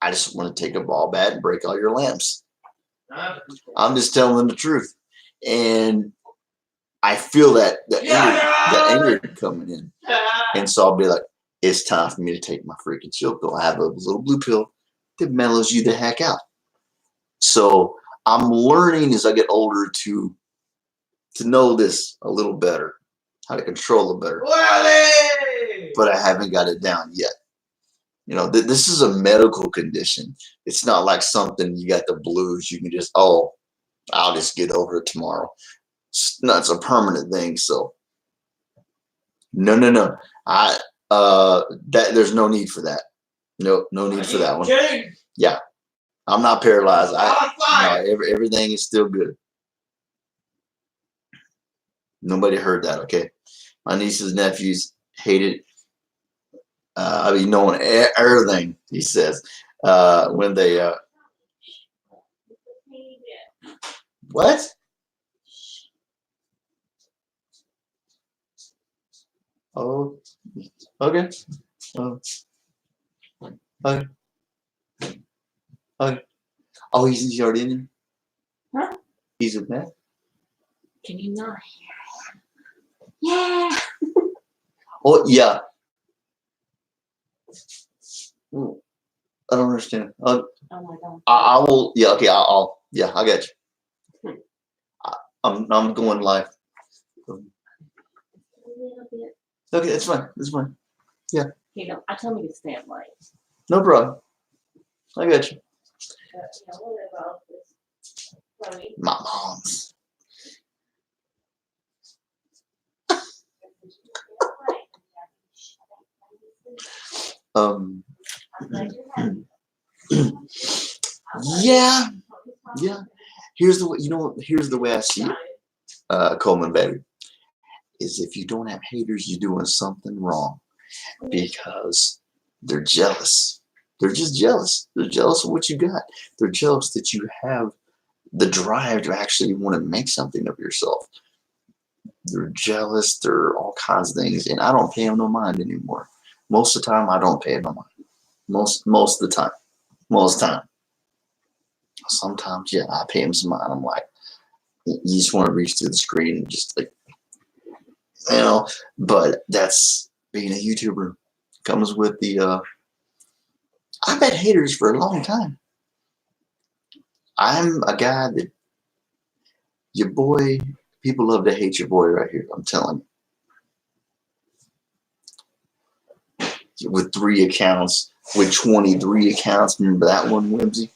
I just want to take a ball bat and break all your lamps. I'm just telling them the truth. And I feel that anger coming in. And so I'll be like, it's time for me to take my freaking chill pill. I have a little blue pill that mellows you the heck out. So I'm learning as I get older to know this a little better, how to control it better. But I haven't got it down yet. This is a medical condition. It's not like something you got the blues. You can just, I'll just get over it tomorrow. It's a permanent thing. So no. There's no need for that. No need for that one. Yeah, I'm not paralyzed. Everything is still good. Nobody heard that. Okay, my nieces, nephews hate it. I mean, knowing everything he says when they what? Oh, okay. Okay. Okay. Oh, he's already in there? Huh? He's in there? Can you not hear him? Yeah. Oh, yeah. I don't understand. Oh my God. I will. Yeah. Okay. I'll. Yeah. I got you. I'm going live. Okay, that's fine. That's fine. Yeah. I tell me to stand light. No problem. I got you. My mom's. Yeah. Here's the way I see it, Coleman baby, is if you don't have haters, you're doing something wrong, because they're jealous. They're just jealous. They're jealous of what you got. They're jealous that you have the drive to actually want to make something of yourself. They're jealous. They're all kinds of things, and I don't pay them no mind anymore. Most of the time, I don't pay them no mind. Most of the time. Most of the time. Sometimes, yeah, I pay them some mind. I'm like, you just want to reach through the screen and just like, but that's being a YouTuber. Comes with the, I've had haters for a long time. I'm a guy that your boy, people love to hate your boy right here. I'm telling you. With 3 accounts, with 23 accounts. Remember that one, Whimsy?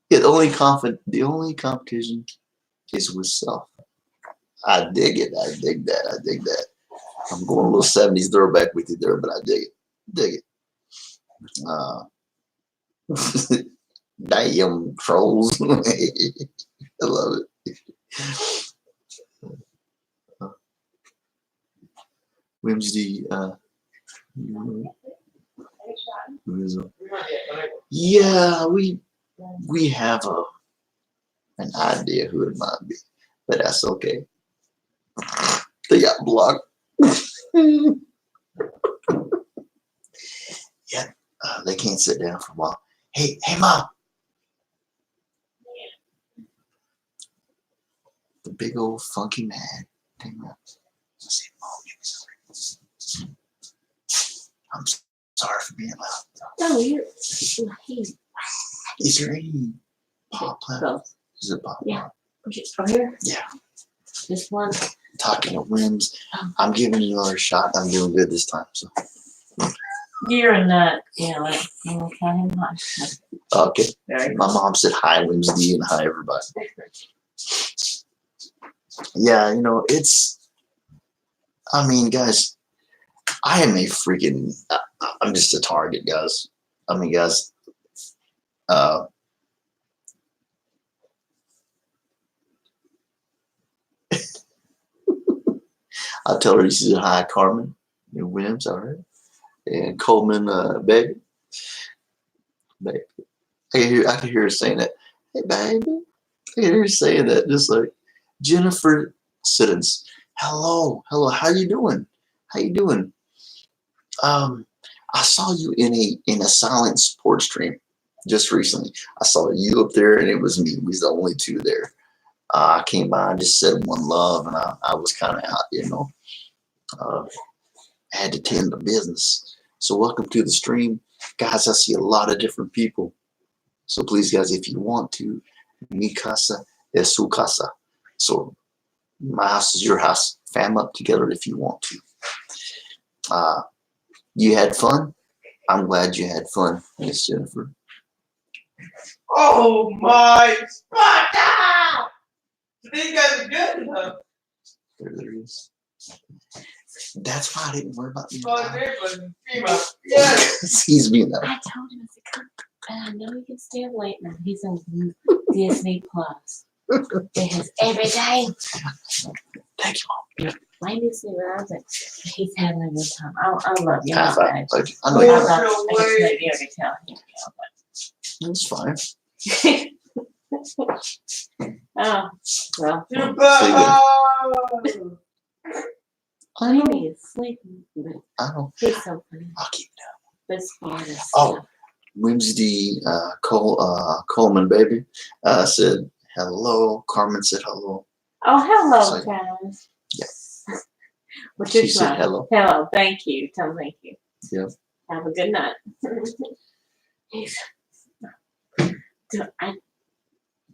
Yeah, the only competition is with self. I dig it. I dig that. I dig that. I'm going a little 70s throwback with you there, but I dig it. Dig it. Damn trolls. I love it. Wednesday. Yeah, we have an idea who it might be, but that's okay. They got blocked. Yeah, they can't sit down for a while. Hey, mom. The big old funky man. Hang on. See, Mom, I'm sorry for being loud. No, you're. Is there any pop left? Is it pop? Yeah. From here? Yeah. This one. Talking to Wims. I'm giving you another shot. I'm doing good this time. So. You're a nut. Yeah, like, you tell him hi. Okay. Very My mom said hi, Wims D, and hi, everybody. Yeah, you know, I mean, guys, I am a freaking, I'm just a target, guys. I mean, guys, I tell her she said hi, Carmen and Williams, all right, and Coleman, baby. I can hear her saying that. Hey, baby. I can hear her saying that, just like Jennifer Siddons. Hello, how you doing? How you doing? I saw you in a silent sports stream just recently. I saw you up there, and it was me. We was the only two there. I came by and just said one love, and I was kind of out, you know. I had to tend to business. So welcome to the stream. Guys, I see a lot of different people. So please, guys, if you want to, mi casa es su casa. So my house is your house. Fam up together if you want to. You had fun? I'm glad you had fun, Miss Jennifer. Oh my Sparta! These guys are good enough. There is. That's why I didn't worry about me. Yes. He's being that. I told him, I said, come. And I know you can stay up late now. He's on Disney Plus. It has everything. Thank you, Mom. My Disney, I was like, he's having a good time. I love you. High five. I I know love you. I just maybe you already tell him. It's fine. Oh, well. I know. Maybe he's sleeping. But I know. he's so funny. I'll keep it up. This part is. Oh, Wednesday, Coleman, baby, said hello. Carmen said hello. Oh, hello, So, guys. yeah. What's She your said smile? hello. Hello, thank you. Tell him thank you. Yep. Have a good night.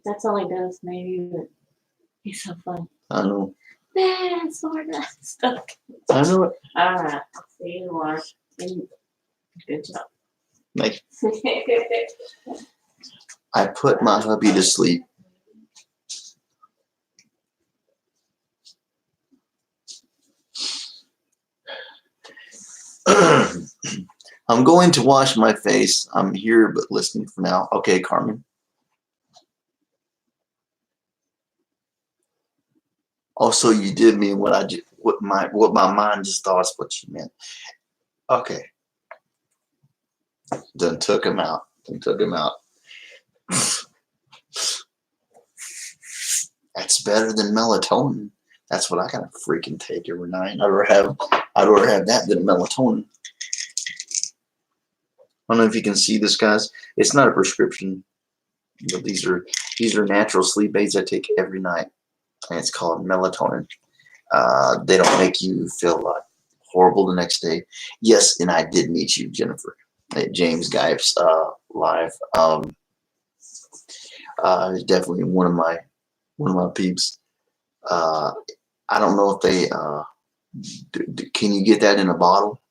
That's all he does, maybe, but he's so funny. I know. That's sort of stuff. I know it. All right. See you tomorrow. Good job. Like, I put my hubby to sleep. I'm going to wash my face. I'm here but listening for now. Okay, Carmen. Also, you did mean what my mind just thought is what you meant. Okay. Then took him out. That's better than melatonin. That's what I gotta freaking take every night. I'd rather have that than melatonin. I don't know if you can see this, guys. It's not a prescription, but these are natural sleep aids I take every night, and it's called melatonin. They don't make you feel horrible the next day. Yes, and I did meet you, Jennifer, at James Guy's live. Definitely one of my peeps. I don't know if they can you get that in a bottle?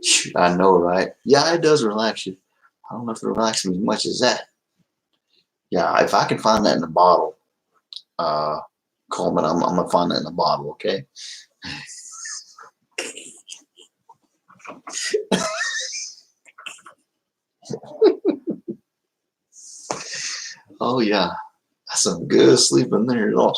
Shoot, I know, right? Yeah, it does relax you. I don't know if it relaxes me as much as that. Yeah, if I can find that in a bottle, Coleman, I'm gonna find that in a bottle, okay? Oh yeah, that's some good sleep in there. Oh.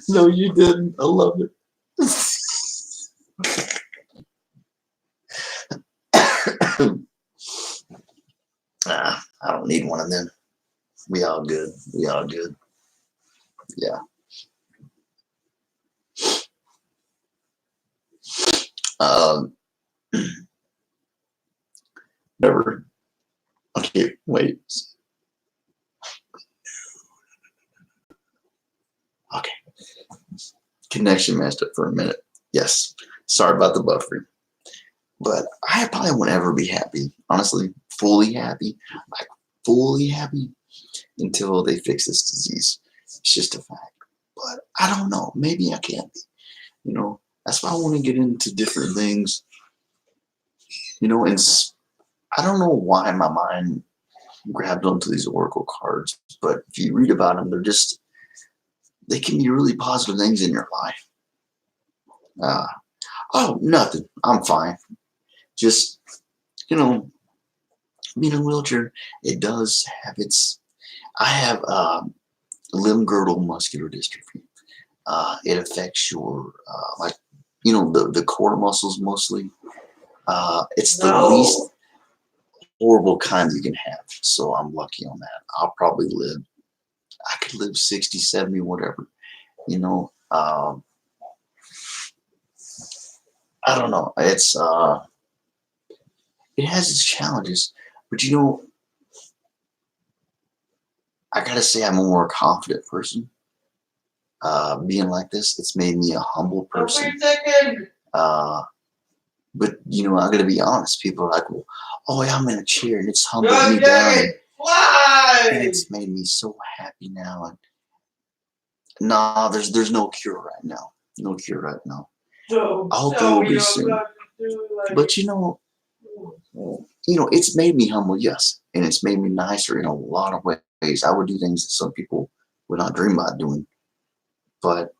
No, you didn't. I love it. I don't need one of them. We all good. We all good. Yeah. Um. Never. Okay. Wait. Okay. Connection messed up for a minute. Yes. Sorry about the buffering. But I probably won't ever be happy. Honestly, fully happy. Like fully happy until they fix this disease. It's just a fact. But I don't know. Maybe I can be. You know, that's why I want to get into different things. You know, and I don't know why my mind grabbed onto these oracle cards, but if you read about them, they can be really positive things in your life. Oh, nothing. I'm fine. Just, you know, being in a wheelchair, it does have I have limb girdle muscular dystrophy. It affects your, like, you know, the core muscles mostly. It's the least horrible kind you can have. So I'm lucky on that. I'll probably live, I could live 60, 70, whatever, you know. I don't know. It has its challenges, but you know, I gotta say I'm a more confident person. Being like this, it's made me a humble person. But you know, I gotta be honest. People are like, well, "Oh yeah, I'm in a chair and it's humbled me down, and it's made me so happy now." And nah, there's no cure right now. No cure right now. I hope there will be soon. But you know, it's made me humble, yes, and it's made me nicer in a lot of ways. I would do things that some people would not dream about doing, but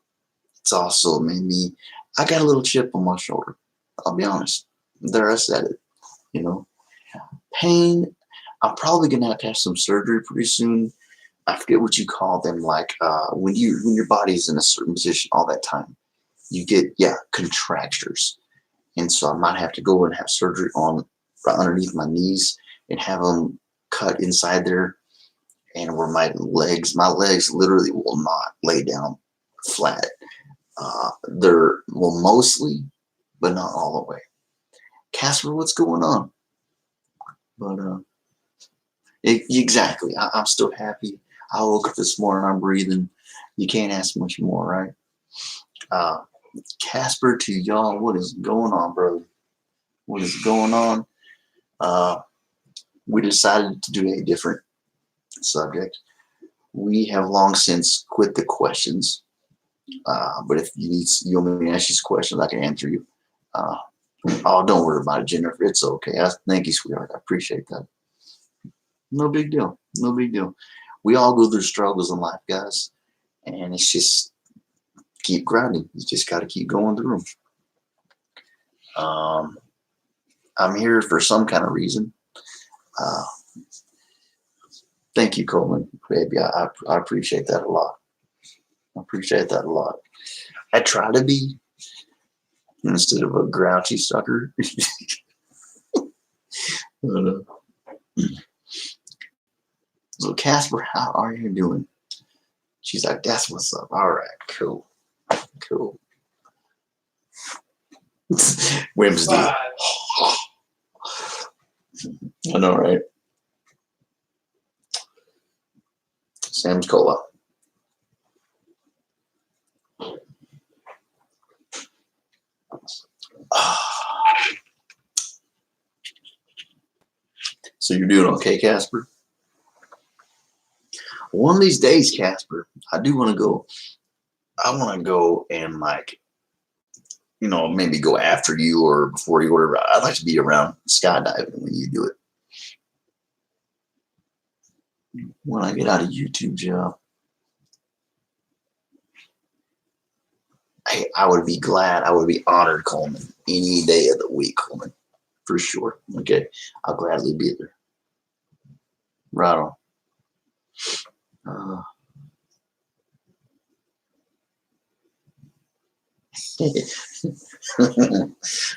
it's also made me. I got a little chip on my shoulder. I'll be honest. There, I said it. You know, pain. I'm probably gonna have to have some surgery pretty soon. I forget what you call them. Like when your body's in a certain position all that time, you get contractures, and so I might have to go and have surgery on right underneath my knees and have them cut inside there, and where my legs literally will not lay down flat. They're mostly, but not all the way. Casper, what's going on? But exactly, I'm still happy. I woke up this morning. I'm breathing. You can't ask much more, right? Casper, to y'all, what is going on, brother? What is going on? We decided to do a different subject. We have long since quit the questions. But if you want me to ask you questions, I can answer you. Oh, don't worry about it, Jennifer. It's okay. Thank you, sweetheart. I appreciate that. No big deal. No big deal. We all go through struggles in life, guys. And it's just keep grinding. You just got to keep going through them. I'm here for some kind of reason. Thank you, Coleman, baby. I appreciate that a lot. I appreciate that a lot. I try to be instead of a grouchy sucker. So, Casper, how are you doing? She's like, that's what's up. All right, cool. Cool. Wednesday. I know, right? Sam's Cola. So you're doing okay, Casper? one of these days, Casper, I do want to go. I want to go and like, maybe go after you or before you order. I'd like to be around skydiving when you do it. When I get out of YouTube jail, I would be glad. I would be honored, Coleman, any day of the week, Coleman, for sure. Okay, I'll gladly be there. Right on.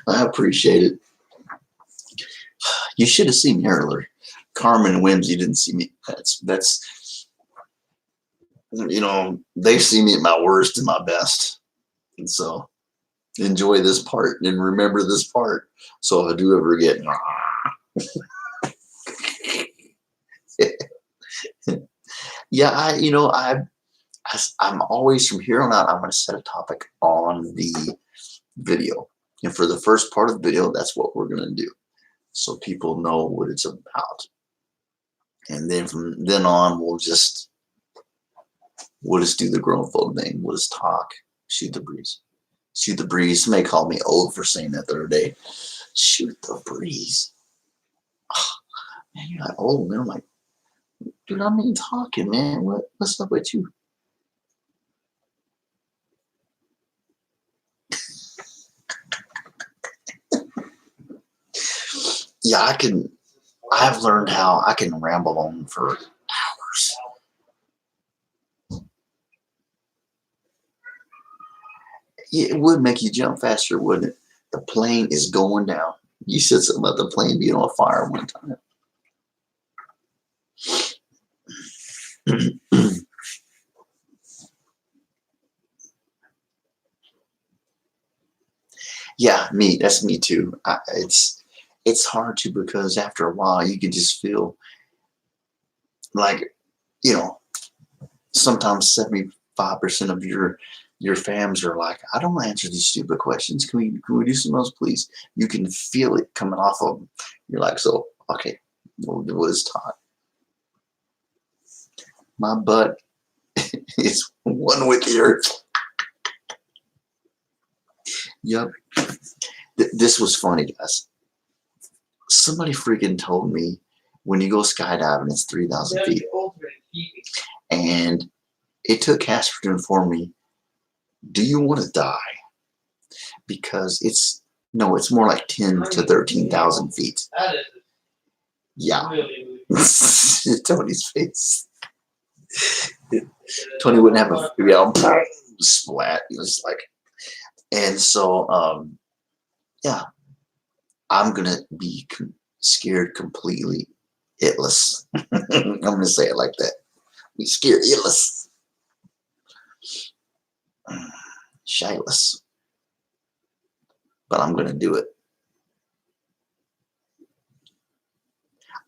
I appreciate it. You should have seen me earlier. Carmen and Whimsy didn't see me. That's they see me at my worst and my best. And so enjoy this part and remember this part. So if I do ever get I'm always, from here on out, I'm going to set a topic on the video. And for the first part of the video, that's what we're going to do. So people know what it's about. And then from then on, we'll just do the grown folk thing. We'll just talk, shoot the breeze. Shoot the breeze. Somebody called me old for saying that the other day. Shoot the breeze. Oh, man, you're like old, man. I'm like, dude, I'm even talking, man. What's up with you? Yeah, I've learned how I can ramble on for hours. It would make you jump faster, wouldn't it? The plane is going down. You said something about the plane being on fire one time. Yeah, that's me too. It's hard to, because after a while you can just feel like, sometimes 75% of your fams are like, I don't want to answer these stupid questions. Can we do some of those, please? You can feel it coming off of them. You're like, so, okay, we'll do what is taught. My butt is one with the earth. Yep. This was funny, guys. Somebody freaking told me when you go skydiving, it's 3,000 feet. And it took Casper to inform me, do you want to die? Because it's more like 10 to 13,000 feet. Yeah. Tony's face. Tony wouldn't have a splat. It was like, and so, yeah, I'm going to be scared completely itless. I'm going to say it like that. Be scared itless. Shyless. But I'm going to do it.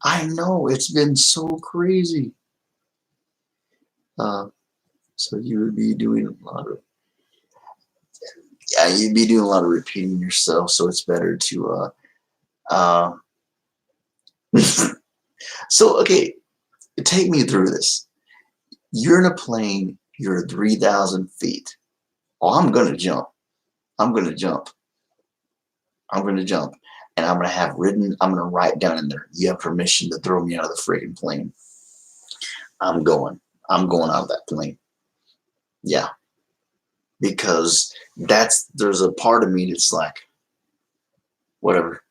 I know, it's been so crazy. So you would be doing a lot of, you'd be doing a lot of repeating yourself. So it's better to, so, okay, take me through this. You're in a plane, you're 3,000 feet. Oh, I'm going to jump. I'm going to jump. I'm going to jump. And I'm going to write down in there, you have permission to throw me out of the friggin' plane. I'm going out of that plane. Yeah. Because there's a part of me that's like, whatever.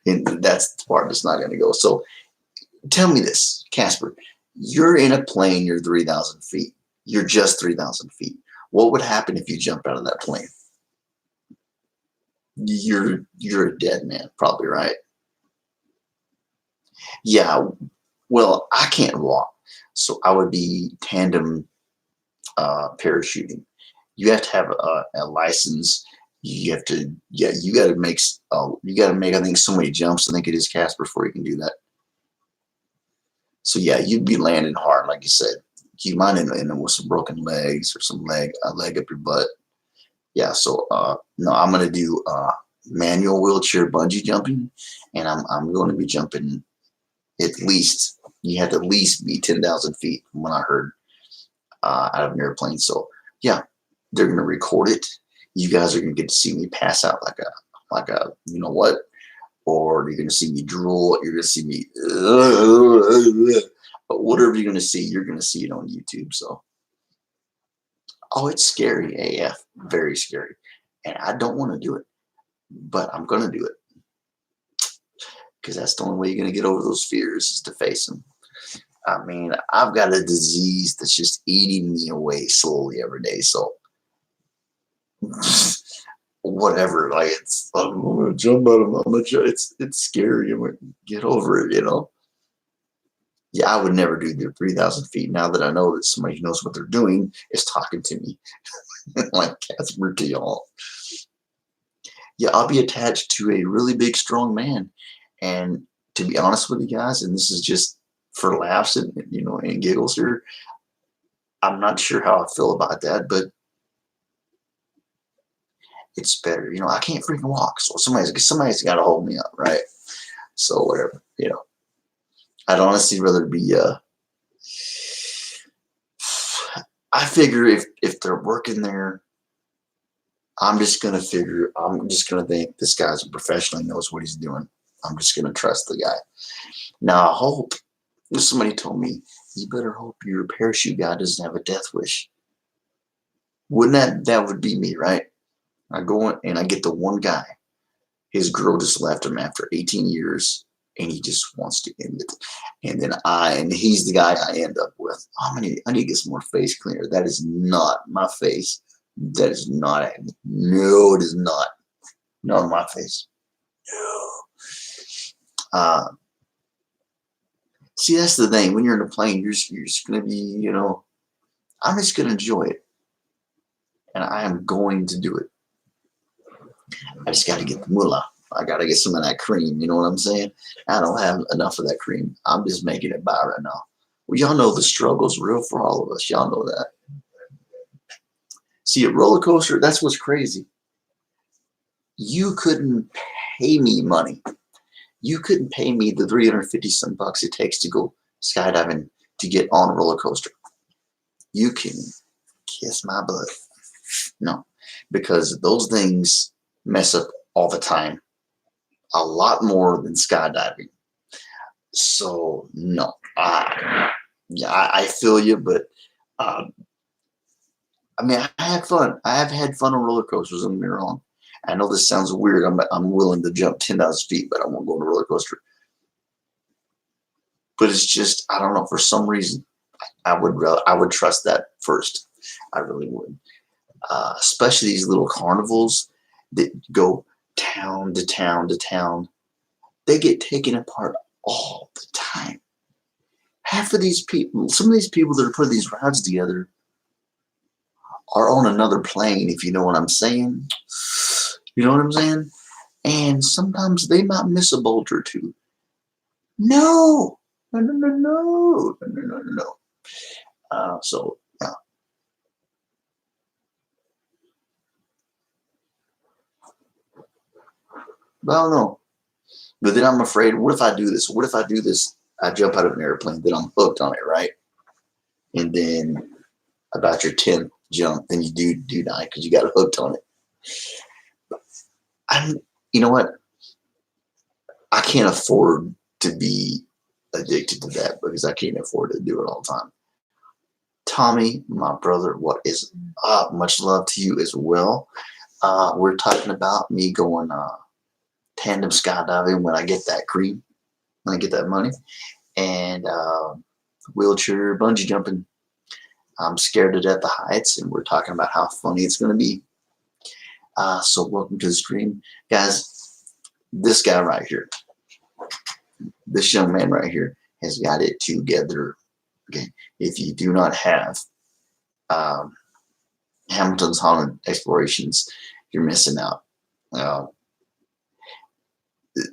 And that's the part that's not going to go. So tell me this, Casper. You're in a plane, you're 3,000 feet. You're just 3,000 feet. What would happen if you jump out of that plane? You're a dead man, probably, right? Yeah. Well, I can't walk, so I would be tandem parachuting. You have to have a license. You have to, you got to make, I think, so many jumps. I think it is, Casper, before you can do that. So yeah, you'd be landing hard, like you said. You might end up with some broken legs or a leg up your butt. Yeah. So no, I'm gonna do manual wheelchair bungee jumping, and I'm going to be jumping at least You have to at least be 10,000 feet from what I heard out of an airplane. So yeah, they're going to record it. You guys are going to get to see me pass out like a, you know what? Or you're going to see me drool. You're going to see me, but whatever you're going to see it on YouTube. So, oh, it's scary AF, very scary. And I don't want to do it, but I'm going to do it. Because that's the only way you're going to get over those fears is to face them. I mean, I've got a disease that's just eating me away slowly every day. So, whatever, like I'm going to jump out of it's scary. I'm going to get over it, you know. Yeah, I would never do the 3,000 feet. Now that I know that somebody who knows what they're doing is talking to me, like Casper to y'all. Yeah, I'll be attached to a really big, strong man. And to be honest with you guys, and this is just for laughs and and giggles here, I'm not sure how I feel about that, but it's better. I can't freaking walk, so somebody's got to hold me up, right? So whatever, I'd honestly rather be. I figure if they're working there, I'm just gonna think this guy's a professional, he knows what he's doing. I'm just gonna trust the guy. Now I hope. Somebody told me, you better hope your parachute guy doesn't have a death wish. Wouldn't that would be me, right? I go in and I get the one guy. His girl just left him after 18 years and he just wants to end it. And then he's the guy I end up with. Oh, I need to get some more face cleaner. That is not my face. That is not, no, it is not. Not my face. No. See, that's the thing. When you're in a plane, you're just going to be, I'm just going to enjoy it. And I am going to do it. I just got to get the moolah. I got to get some of that cream. You know what I'm saying? I don't have enough of that cream. I'm just making it by right now. Well, y'all know the struggle's real for all of us. Y'all know that. See, a roller coaster, that's what's crazy. You couldn't pay me money. You couldn't pay me the 350 some bucks it takes to go skydiving to get on a roller coaster. You can kiss my butt. No, because those things mess up all the time. A lot more than skydiving. So, no. I feel you, but I mean, I had fun. I have had fun on roller coasters, don't get me wrong. I know this sounds weird. I'm willing to jump 10,000 feet, but I won't go on a roller coaster. But it's just, I don't know, for some reason, I would trust that first. I really would. Especially these little carnivals that go town to town to town. They get taken apart all the time. Half of these people, some of these people that are putting these rides together are on another plane, if you know what I'm saying. You know what I'm saying? And sometimes they might miss a bolt or two. No. So, yeah. But I don't know. But then I'm afraid, what if I do this? What if I do this? I jump out of an airplane, then I'm hooked on it, right? And then about your 10th jump, then you do die because you got hooked on it. You know what? I can't afford to be addicted to that because I can't afford to do it all the time. Tommy, my brother, what is up? Much love to you as well. We're talking about me going tandem skydiving when I get that cream, when I get that money, and wheelchair bungee jumping. I'm scared to death of heights, and we're talking about how funny it's going to be. So welcome to the stream. Guys, this guy right here, this young man right here has got it together. Okay, if you do not have Hamilton's Haunted Explorations, you're missing out.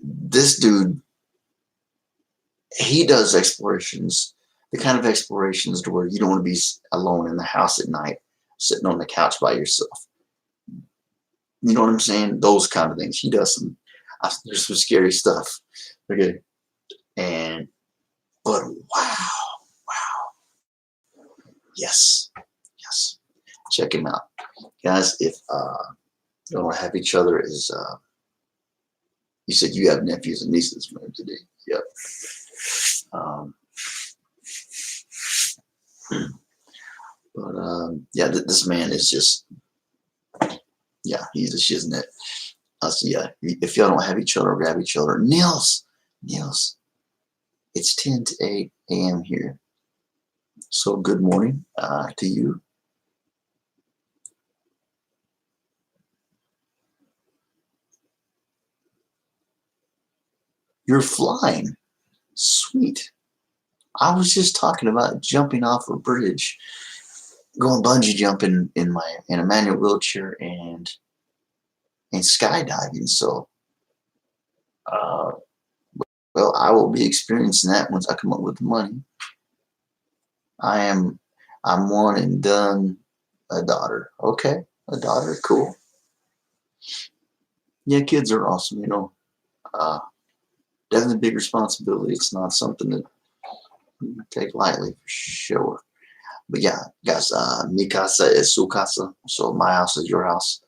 This dude, he does explorations, the kind of explorations to where you don't want to be alone in the house at night, sitting on the couch by yourself. You know what I'm saying? Those kind of things. He does there's some scary stuff. Okay. And But wow. Yes. Check him out. Guys, if you don't have each other is you said you have nephews and nieces from today. Yep. Yeah, this man is just, yeah, he's a shiznit. So yeah, if y'all don't have each other, grab each other. Nils, it's 10 to 8 a.m. here. So good morning to you. You're flying. Sweet. I was just talking about jumping off a bridge, going bungee jumping in a manual wheelchair and skydiving. So, well, I will be experiencing that once I come up with the money. I'm one and done. A daughter. Okay, a daughter. Cool. Yeah, kids are awesome. You know, definitely a big responsibility. It's not something that you take lightly for sure. But yeah, guys, mi casa es su casa. So my house is your house.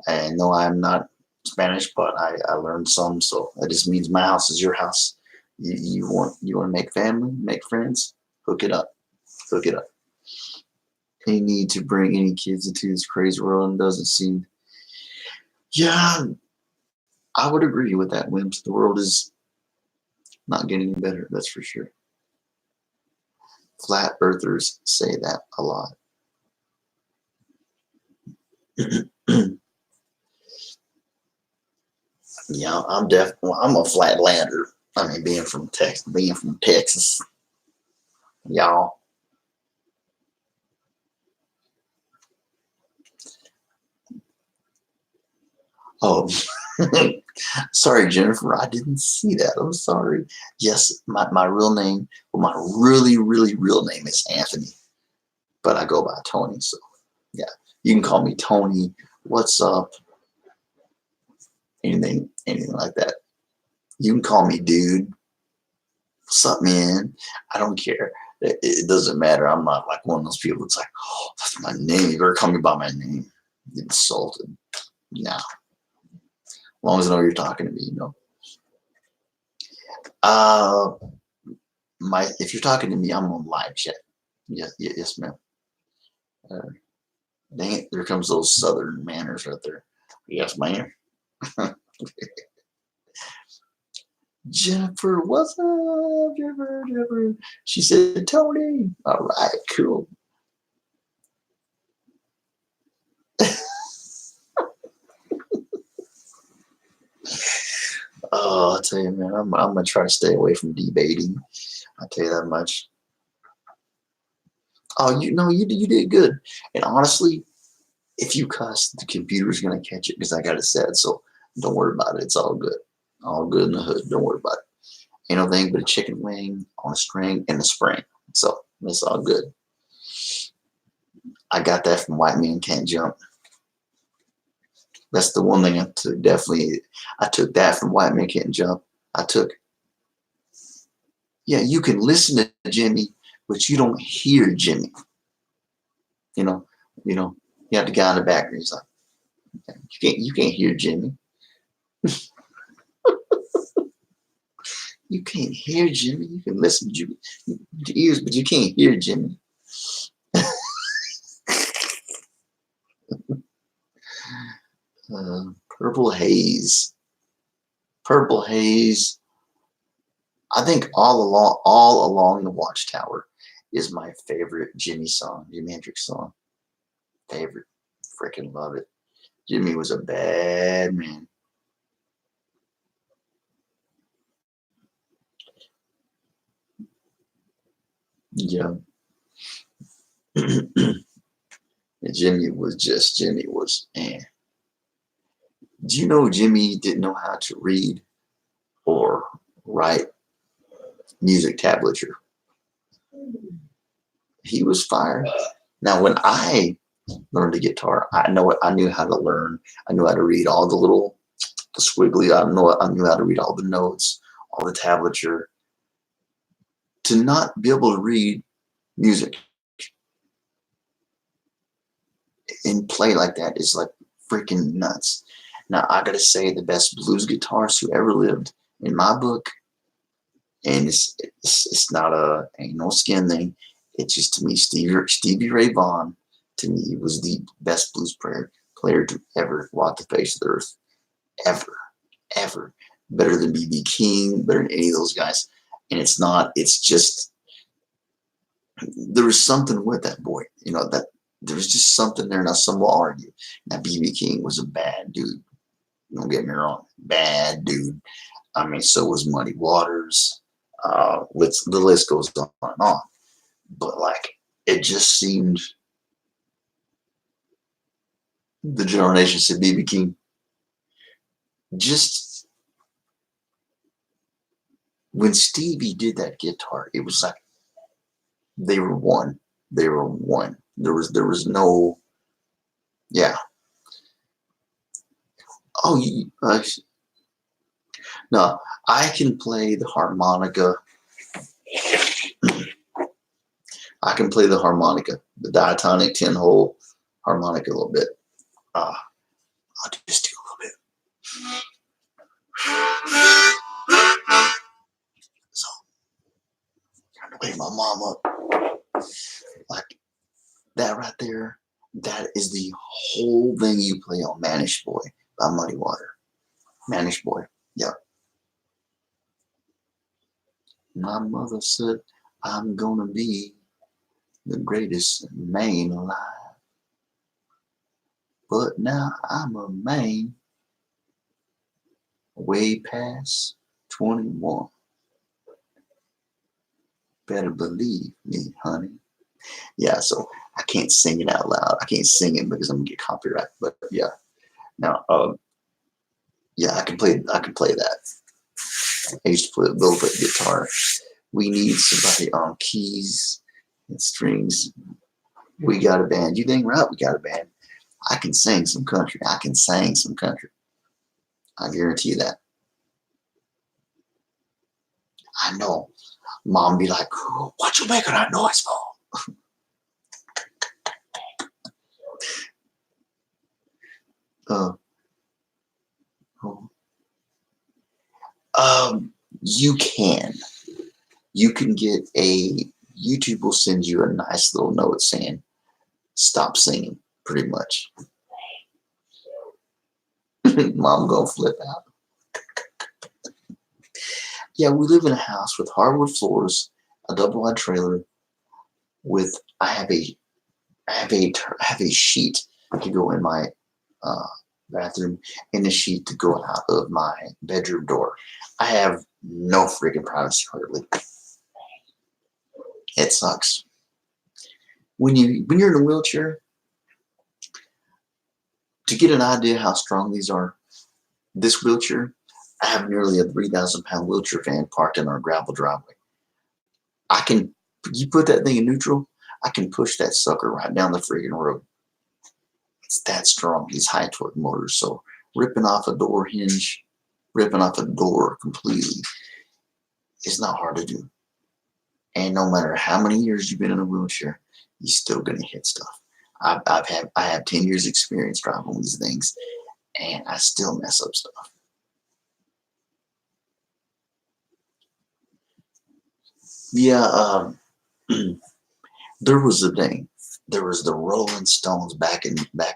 And no, I'm not Spanish, but I learned some. So that just means my house is your house. You want to make family, make friends, hook it up. Any need to bring any kids into this crazy world and doesn't seem. Yeah, I would agree with that, Wims. The world is not getting any better, that's for sure. Flat earthers say that a lot. Yeah, I'm a flat lander. I mean, being from Texas, y'all. Oh, sorry, Jennifer. I didn't see that. I'm sorry. Yes, my real name, well, my really, really real name is Anthony, but I go by Tony. So, yeah, you can call me Tony. What's up? Anything like that. You can call me dude. What's up, man? I don't care. It doesn't matter. I'm not like one of those people that's like, oh, that's my name. You better call me by my name. Get insulted. No. As long as I know you're talking to me, you know. If you're talking to me, I'm on live chat. Yes, ma'am. Dang it, there comes those southern manners right there. Yes, ma'am. Jennifer, what's up, Jennifer? She said, Tony. All right, cool. Oh, I'll tell you, man, I'm gonna try to stay away from debating. I'll tell you that much. Oh, you did good. And honestly, if you cuss, the computer's gonna catch it because I got it set. So don't worry about it. It's all good. All good in the hood. Don't worry about it. Ain't no thing but a chicken wing on a string in the spring. So it's all good. I got that from White Men Can't Jump. That's the one thing I took. Definitely, I took that from White Men Can't Jump. Yeah, you can listen to Jimmy, but you don't hear Jimmy. You know, you have the guy in the background. He's like, you can't hear Jimmy. You can't hear Jimmy. You can listen to Jimmy with your ears, but you can't hear Jimmy. Purple Haze. Purple Haze. I think all along the Watchtower is my favorite Jimi Hendrix song. Favorite. Freaking love it. Jimmy was a bad man. Yeah. Jimmy was, eh. Do you know Jimmy didn't know how to read or write music tablature? He was fired. Now, when I learned the guitar, I knew how to learn. I knew how to read all the squiggly. I knew how to read all the notes, all the tablature. to not be able to read music and play like that is like freaking nuts. Now I gotta say the best blues guitarist who ever lived in my book, and it's not ain't no skin thing. It's just to me Stevie Ray Vaughan to me was the best blues player to ever walk the face of the earth, ever. Better than B.B. King, better than any of those guys. And it's not. It's just there was something with that boy. You know that there was just something there. Now some will argue. Now B.B. King was a bad dude. Don't get me wrong, bad dude. I mean, so was Muddy Waters. The list goes on and on. But like, it just seemed the generation said B.B. King. Just when Stevie did that guitar, it was like they were one. They were one. There was no, yeah. Oh, no, I can play the harmonica. I can play the harmonica, the diatonic 10-hole harmonica a little bit. I'll just do a little bit. So, trying to wake my mom up. Like that right there, that is the whole thing you play on Manish Boy by Muddy Water. Manish Boy, yeah. My mother said, I'm gonna be the greatest man alive. But now I'm a man way past 21. Better believe me, honey. Yeah, so I can't sing it out loud. I can't sing it because I'm gonna get copyright. But yeah, now, yeah, I can play that. I used to play a little bit of guitar. We need somebody on keys and strings. We got a band. You think right? We got a band. I can sing some country. I guarantee you that. I know. Mom be like, what you making that noise for? You can get YouTube will send you a nice little note saying, stop singing, pretty much. Mom gonna flip out. Yeah, we live in a house with hardwood floors, a double-wide trailer with, I have a sheet to go in my bathroom and a sheet to go out of my bedroom door. I have no freaking privacy hardly. It sucks. When you're in a wheelchair, to get an idea how strong these are, this wheelchair, I have nearly a 3,000-pound wheelchair van parked in our gravel driveway. You put that thing in neutral, I can push that sucker right down the freaking road. It's that strong, these high torque motors. So ripping off a door hinge, ripping off a door completely, it's not hard to do. And no matter how many years you've been in a wheelchair, you're still gonna hit stuff. I have 10 years experience driving these things, and I still mess up stuff. Yeah, there was a thing. There was the Rolling Stones back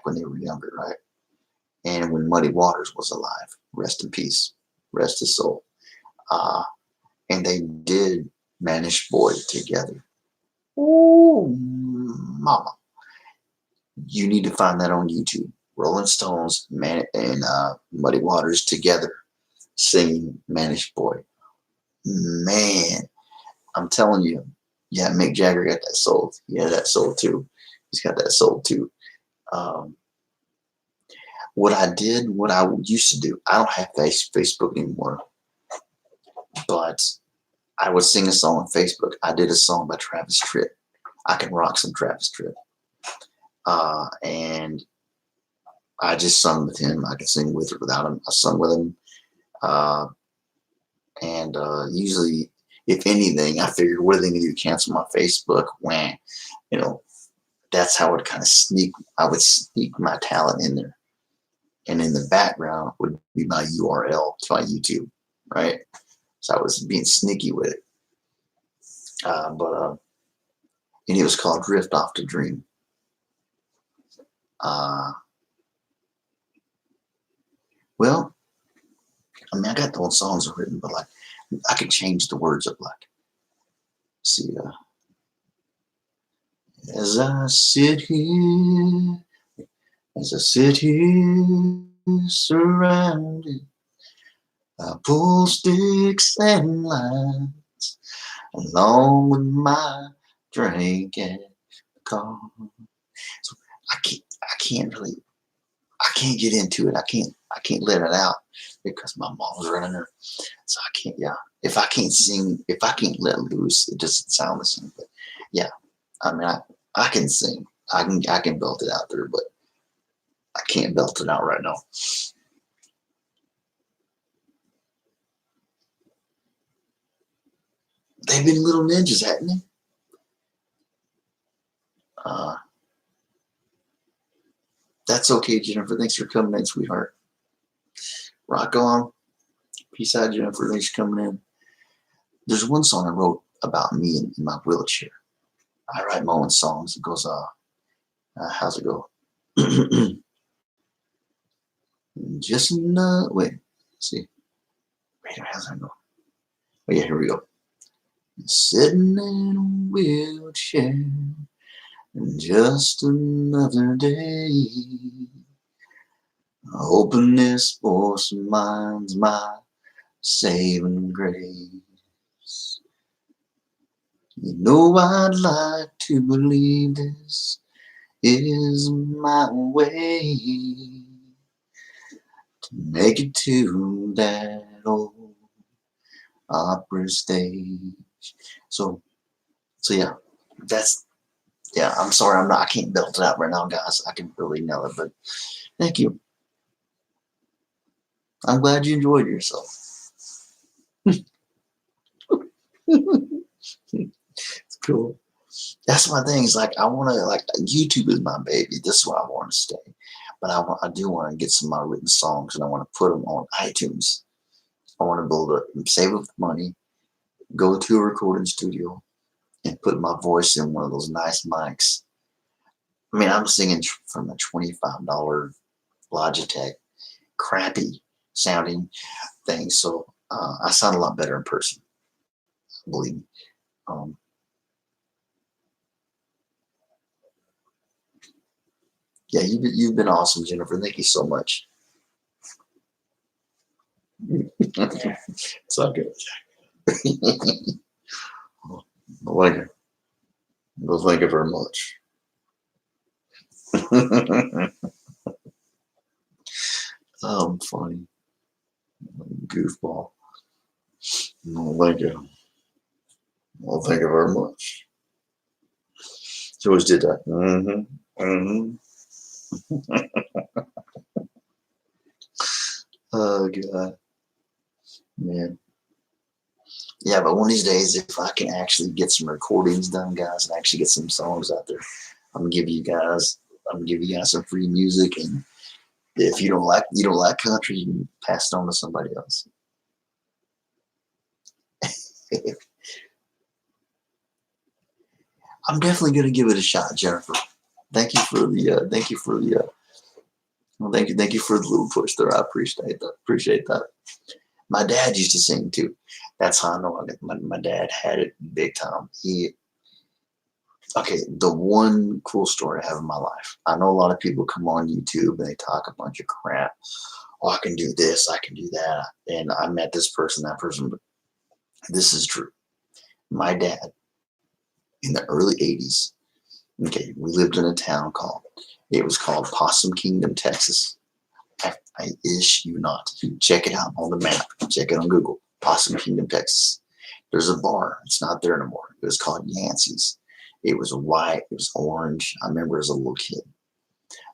when they were younger, right? And when Muddy Waters was alive, rest in peace, rest his soul. And they did Manish Boy together. Ooh, mama. You need to find that on YouTube. Rolling Stones and Muddy Waters together singing Manish Boy. Man, I'm telling you, yeah, Mick Jagger got that soul. He had that soul too. He's got that soul too. What I used to do, I don't have Facebook anymore, but I would sing a song on Facebook. I did a song by Travis Tritt. I can rock some Travis Tritt. And I just sung with him. I could sing with or without him. I sung with him. And usually if anything, I figured, what are they going to do? Cancel my Facebook? Wah. You know, that's how it kind of I would sneak my talent in there. And in the background would be my URL to my YouTube, right? So I was being sneaky with it. And it was called Drift Off to Dream. Well, I mean, I got those songs written, but like, I could change the words up. Like, see, as I sit here, surrounded by pool sticks and lines, along with my drink and car. So I can't get into it. I can't let it out because my mom's running her. So I can't, yeah. If I can't sing, if I can't let loose, it doesn't sound the same. But yeah, I mean, I can sing. I can belt it out there, but I can't belt it out right now. They've been little ninjas, haven't they? That's okay, Jennifer. Thanks for coming in, sweetheart. Rock on. Peace out, Jennifer. Thanks for coming in. There's one song I wrote about me in my wheelchair. I write my own songs. It goes, how's it go? Just another, wait, see. Wait, how's that go? Oh yeah, here we go. Sitting in a wheelchair, just another day. Hoping this sports mind's my saving grace. You know I'd like to believe this is my way to make it to that old opera stage. So yeah, I'm sorry, I can't belt it out right now, guys. I can really nail it, but thank you. I'm glad you enjoyed yourself. It's cool. That's my thing. Is like I want to YouTube is my baby. This is where I want to stay. But I do want to get some of my written songs and I want to put them on iTunes. I want to build up, save up money, go to a recording studio, and put my voice in one of those nice mics. I mean, I'm singing from a $25 Logitech, crappy sounding thing. So I sound a lot better in person. Believe me. Yeah, you've been awesome, Jennifer. Thank you so much. It's all good. Thank you. Well, thank you very much. I'm funny. Goofball. Well, thank you. Well, thank you very much. She always did that. Oh, God. Man. Yeah, but one of these days, if I can actually get some recordings done, guys, and actually get some songs out there, I'm gonna give you guys some free music. And if you don't like country, you can pass it on to somebody else. I'm definitely gonna give it a shot, Jennifer. Thank you for the well, thank you for the little push there. I appreciate that. My dad used to sing too. That's how I know my dad had it big time. The one cool story I have in my life. I know a lot of people come on YouTube and they talk a bunch of crap. Oh, I can do this, I can do that. And I met this person, that person, but this is true. My dad, in the early 80s, we lived in a town called Possum Kingdom, Texas. I ish you not. Check it out on the map. Check it on Google. Possum Kingdom, Texas. There's a bar. It's not there anymore. It was called Yancey's. It was white. It was orange. I remember as a little kid.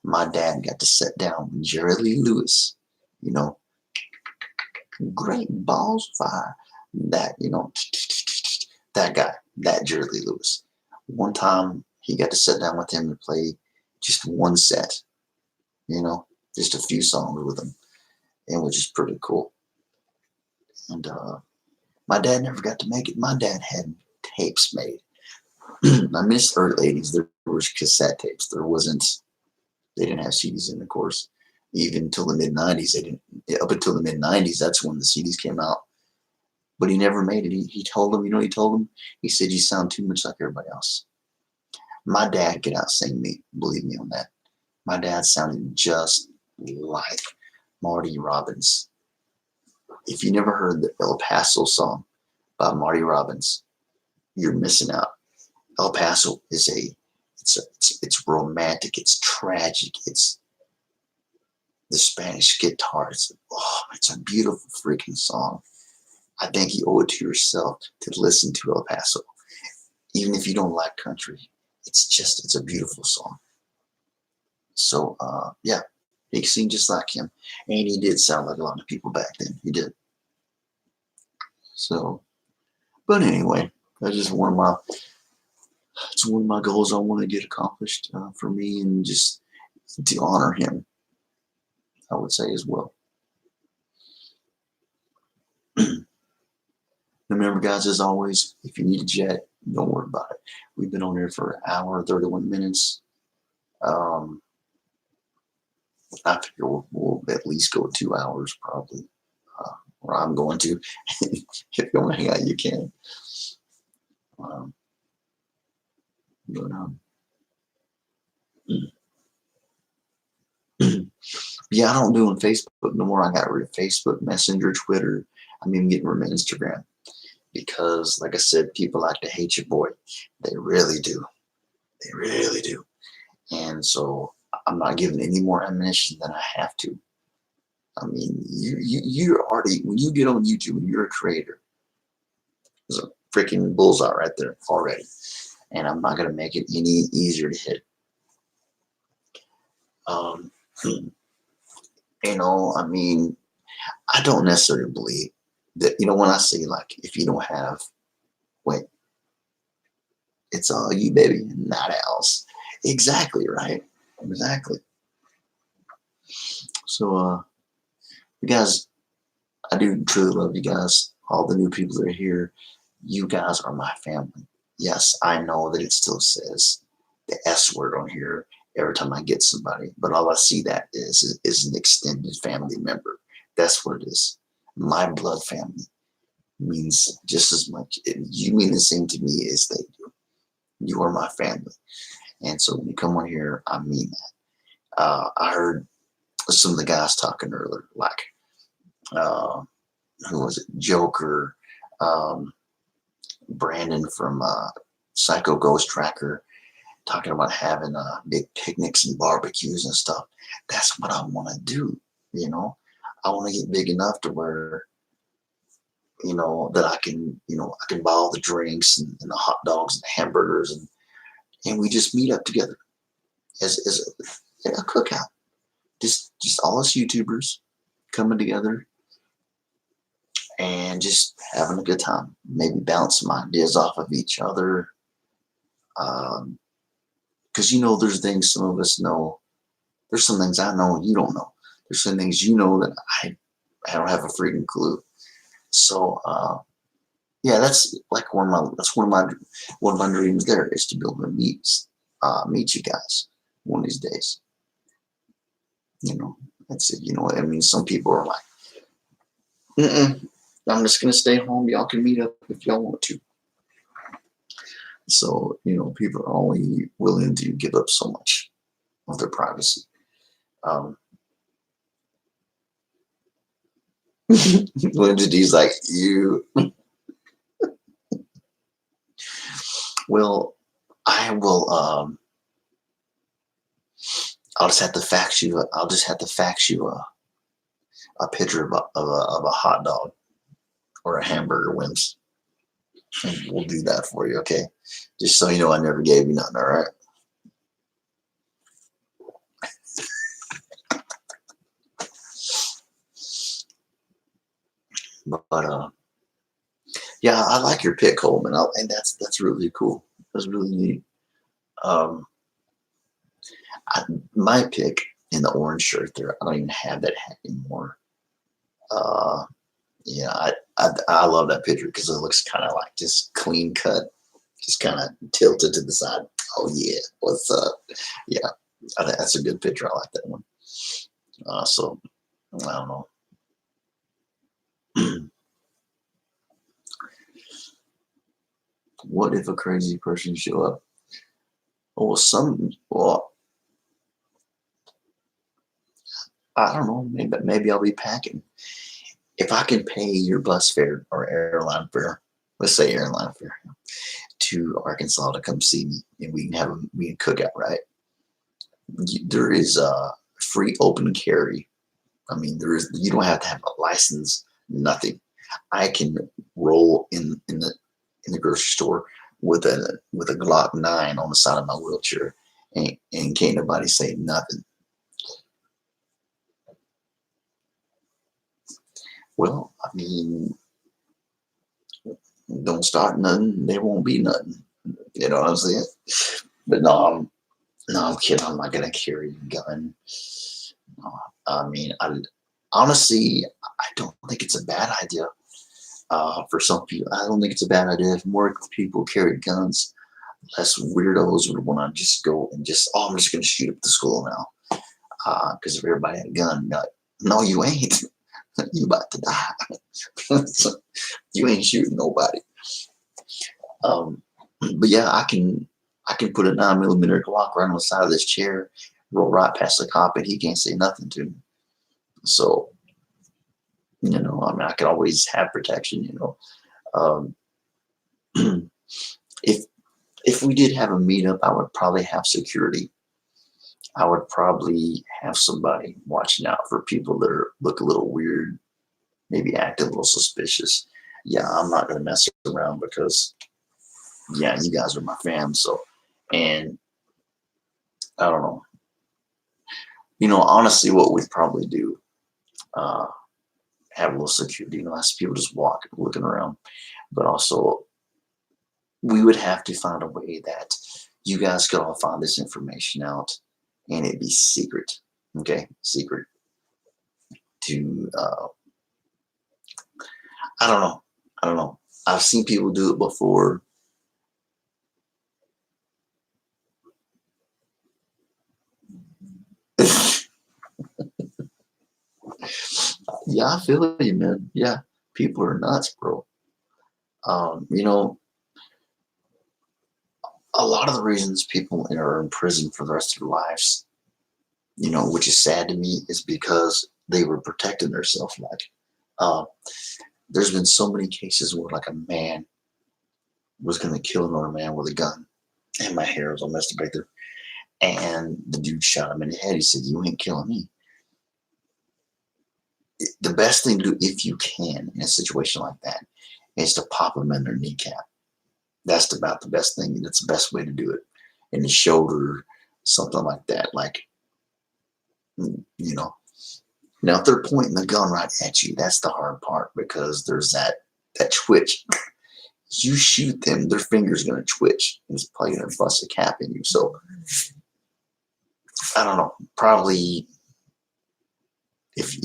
My dad got to sit down with Jerry Lee Lewis. Great balls of fire. That, That guy, that Jerry Lee Lewis. One time he got to sit down with him and play just one set, just a few songs with him, and which is pretty cool. And my dad never got to make it. My dad had tapes made. I miss the early 80s. There was cassette tapes. They didn't have CDs in, of course. Even until the mid 90s, up until the mid 90s, that's when the CDs came out. But he never made it. He told him, he told him? He said, you sound too much like everybody else. My dad could outsing me, believe me on that. My dad sounded just like Marty Robbins. If you never heard the El Paso song by Marty Robbins, you're missing out. El Paso is it's romantic, it's tragic, it's the Spanish guitar. It's a beautiful freaking song. I think you owe it to yourself to listen to El Paso. Even if you don't like country, it's a beautiful song. So yeah, he could sing just like him. And he did sound like a lot of people back then. He did. So, but anyway, it's one of my goals I want to get accomplished for me, and just to honor him, I would say as well. Remember, guys, as always, if you need a jet, don't worry about it. We've been on here for an hour and 31 minutes. I figure we'll at least go 2 hours probably, or I'm going to. If you want to hang out, you can. Yeah, I don't do on Facebook no more. I got rid of Facebook, Messenger, Twitter. I'm even getting rid of Instagram because, like I said, people like to hate your boy. They really do. They really do. And so I'm not giving any more ammunition than I have to. I mean, you're already, when you get on YouTube and you're a creator, there's a freaking bullseye right there already. And I'm not going to make it any easier to hit. I mean, I don't necessarily believe that, when I say, like, if you don't have, wait, it's all you, baby, not else. Exactly, right? Exactly. So, you guys, I do truly love you guys. All the new people that are here, you guys are my family. Yes, I know that it still says the S word on here every time I get somebody, but all I see that is an extended family member. That's what it is. My blood family means just as much. You mean the same to me as they do. You are my family. And so when you come on here, I mean that. I heard some of the guys talking earlier, like, who was it? Joker, Brandon from Psycho Ghost Tracker, talking about having big picnics and barbecues and stuff. That's what I want to do. I want to get big enough to where, that I can buy all the drinks and the hot dogs and the hamburgers, and we just meet up together as a cookout. Just all us YouTubers coming together and just having a good time. Maybe bounce some ideas off of each other. Because there's things some of us know. There's some things I know and you don't know. There's some things you know that I don't have a freaking clue. So yeah, that's like one of my dreams. There is to be able to meet you guys one of these days. That's it. I mean, some people are like, I'm just gonna stay home. Y'all can meet up if y'all want to. So people are only willing to give up so much of their privacy. Linda D's like, you. Well, I will. I'll just have to fax you. A picture of a hot dog or a hamburger, Wims, and we'll do that for you, okay? Just so you know, I never gave you nothing. All right. But Yeah, I like your pick, Coleman, and that's really cool. That's really neat. Um, I, my pick in the orange shirt there, I don't even have that hat anymore. Uh, yeah, I love that picture because it looks kind of like just clean cut, just kind of tilted to the side. Oh yeah, what's up? Yeah, that's a good picture. I like that one. So I don't know. What if a crazy person show up? Oh, well, I don't know. Maybe I'll be packing. If I can pay your bus fare or airline fare, let's say airline fare, to Arkansas to come see me, and we can cook out, right? There is a free open carry. I mean, you don't have to have a license, nothing. I can roll in the grocery store with a Glock 9 on the side of my wheelchair, and can't nobody say nothing. Well, I mean, don't start nothing, there won't be nothing. You know what I'm saying? But no, I'm kidding. I'm not gonna carry a gun. No, I mean, honestly, I don't think it's a bad idea. For some people, I don't think it's a bad idea. If more people carried guns, less weirdos would want to just go and I'm just gonna shoot up the school now. Because if everybody had a gun, no, you ain't. You about to die. You ain't shooting nobody. But yeah, I can put a 9mm Glock right on the side of this chair, roll right past the cop, and he can't say nothing to me. So, I mean, I can always have protection. Um, if if we did have a meetup, I would probably have security. I would probably have somebody watching out for people that look a little weird, maybe act a little suspicious. Yeah, I'm not gonna mess around because yeah, you guys are my fam. So, and I don't know. Honestly, what we'd probably do, uh, have a little security. As people just walk, looking around, but also we would have to find a way that you guys could all find this information out, and it'd be secret. Okay, secret to I don't know. I don't know. I've seen people do it before. Yeah, I feel you, man. Yeah, people are nuts, bro. You know, a lot of the reasons people are in prison for the rest of their lives, which is sad to me, is because they were protecting themselves. Like, uh, there's been so many cases where like a man was going to kill another man with a gun, and my hair was all messed up right there. And the dude shot him in the head. He said, "You ain't killing me." The best thing to do, if you can, in a situation like that, is to pop them in their kneecap. That's about the best thing. That's the best way to do it. In the shoulder, something like that. Like, you know. Now, if they're pointing the gun right at you, that's the hard part because there's that twitch. You shoot them, their finger's going to twitch. And it's probably going to bust a cap in you. So, I don't know. Probably, if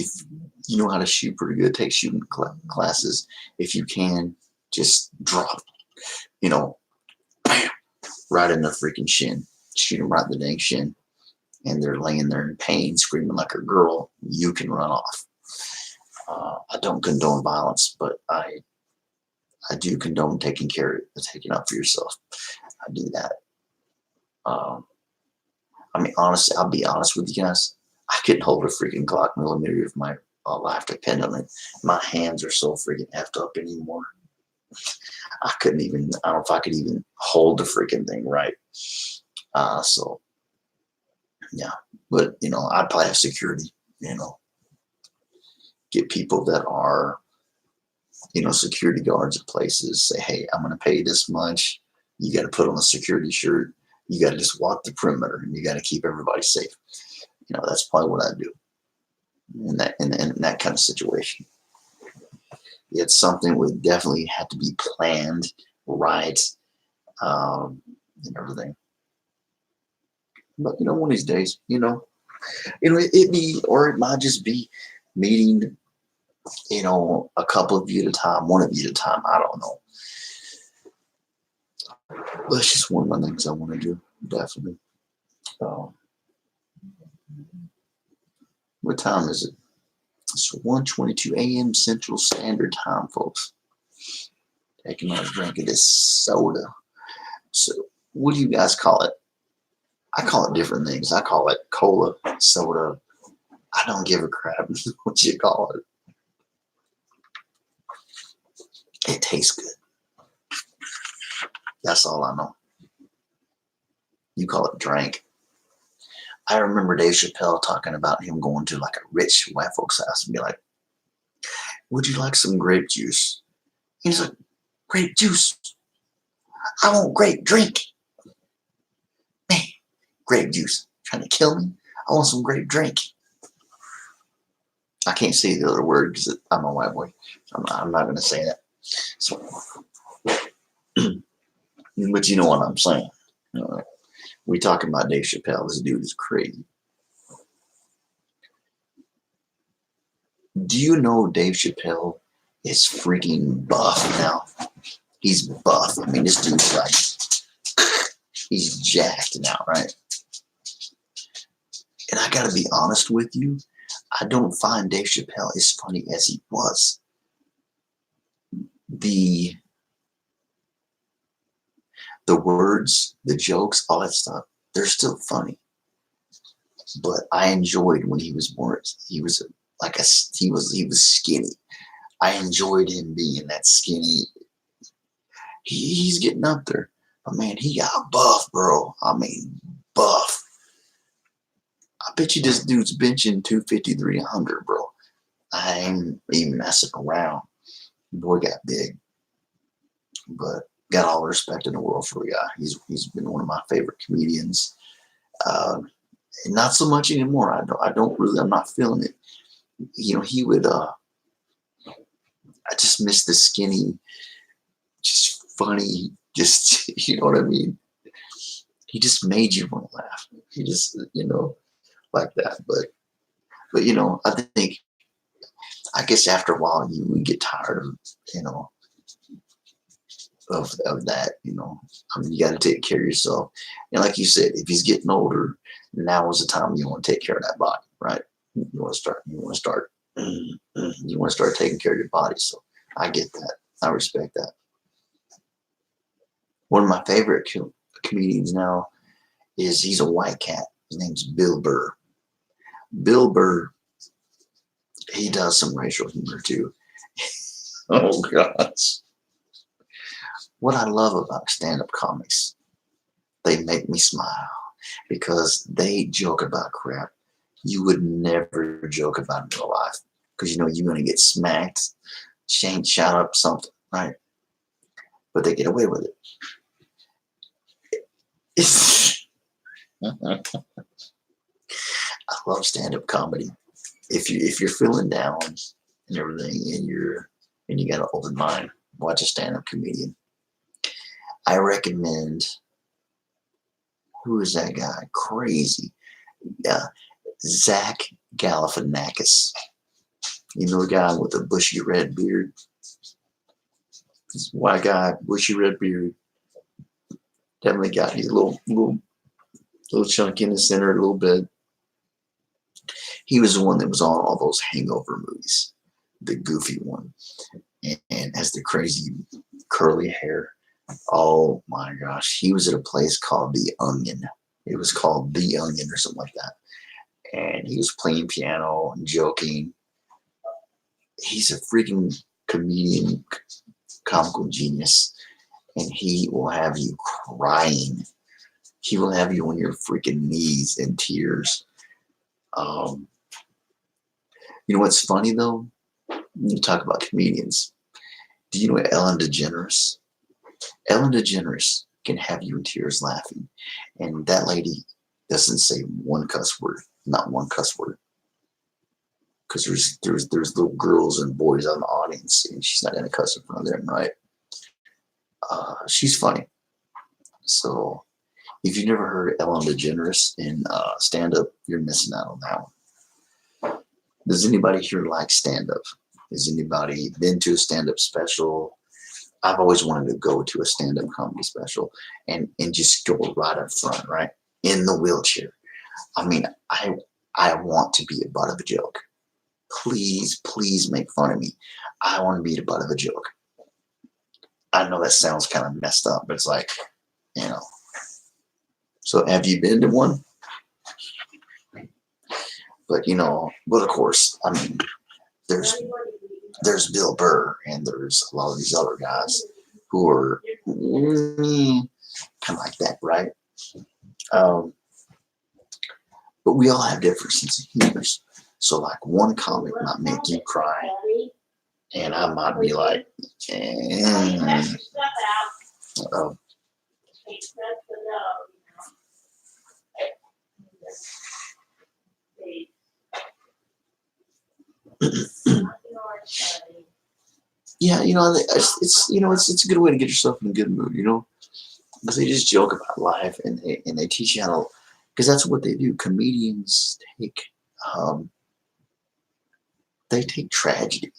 you know how to shoot pretty good, take shooting classes. If you can, just drop, bam, right in the freaking shin. Shoot them right in the dang shin. And they're laying there in pain, screaming like a girl. You can run off. I don't condone violence, but I do condone taking up for yourself. I do that. I mean, honestly, I'll be honest with you guys. I couldn't hold a freaking Glock millimeter if my life depended on it. My hands are so freaking effed up anymore. I couldn't even. I don't know if I could even hold the freaking thing right. So yeah, but I'd probably have security. Get people that are security guards at places. Say, hey, I'm going to pay you this much. You got to put on a security shirt. You got to just walk the perimeter, and you got to keep everybody safe. That's probably what I do in that kind of situation. it's something that would definitely have to be planned right, and everything. But one of these days, it be, or it might just be meeting, a couple of you at a time, one of you at a time. I don't know. But it's just one of my things I want to do, definitely. What time is it? It's 1:22 a.m. Central Standard Time, folks. Taking my drink of this soda. So, what do you guys call it? I call it different things. I call it cola, soda. I don't give a crap what you call it. It tastes good. That's all I know. You call it drink. I remember Dave Chappelle talking about him going to like a rich white folks house and be like, would you like some grape juice? He's like, grape juice? I want grape drink. Man, grape juice. Trying to kill me? I want some grape drink. I can't say the other word because I'm a white boy. I'm not going to say that. So, but you know what I'm saying. We talking about Dave Chappelle. This dude is crazy. Do you know Dave Chappelle is freaking buff now? He's buff. I mean, this dude's like, he's jacked now, right? And I gotta be honest with you, I don't find Dave Chappelle as funny as he was. The words, the jokes, all that stuff, they're still funny. But I enjoyed when he was more, he was skinny. I enjoyed him being that skinny. He's getting up there. But man, he got buff, bro. I mean, buff. I bet you this dude's benching 250, 300, bro. I ain't even messing around. The boy got big. But got all the respect in the world for the guy. He's been one of my favorite comedians. Not so much anymore. I'm not feeling it. He would, I just miss the skinny, just funny, just, you know what I mean? He just made you want to laugh. He just, like that. But I guess after a while you would get tired of that, I mean, you got to take care of yourself. And like you said, if he's getting older, now is the time you want to take care of that body, right? You want to start taking care of your body. So I get that. I respect that. One of my favorite comedians now he's a white cat. His name's Bill Burr. Bill Burr, he does some racial humor too. Oh gosh. What I love about stand-up comics, they make me smile because they joke about crap you would never joke about in real life because you're going to get smacked, shot up, something, right? But they get away with it. I love stand-up comedy. If you're feeling down and everything, and you got an open mind, watch a stand-up comedian. I recommend. Who is that guy? Crazy. Yeah, Zach Galifianakis. You know the guy with the bushy red beard? This white guy, bushy red beard. Definitely got his little chunk in the center a little bit. He was the one that was on all those Hangover movies, the goofy one, and has the crazy curly hair. Oh my gosh, he was at a place called The Onion. It was called The Onion or something like that. And he was playing piano and joking. He's a freaking comedian, comical genius, and he will have you crying. He will have you on your freaking knees in tears. You know what's funny though? You talk about comedians. Do you know Ellen DeGeneres? Ellen DeGeneres can have you in tears laughing, and that lady doesn't say one cuss word, not one cuss word. because there's little girls and boys on the audience, and she's not gonna cuss in front of them, right? She's funny. So if you've never heard Ellen DeGeneres in stand up, you're missing out on that one. Does anybody here like stand up? Has anybody been to a stand up special? I've always wanted to go to a stand up comedy special and just go right up front, right? In the wheelchair. I mean, I want to be a butt of a joke. Please, please make fun of me. I want to be the butt of a joke. I know that sounds kind of messed up, but it's like, you know. So have you been to one? But you know, but of course, I mean, there's Bill Burr and there's a lot of these other guys who are kind of like that, right? But we all have different sense of humors. So like one comic might make you cry, and I might be like, yeah, you know, it's you know, it's a good way to get yourself in a good mood, you know, because they just joke about life and they teach you how to, because that's what they do. Comedians take tragedy,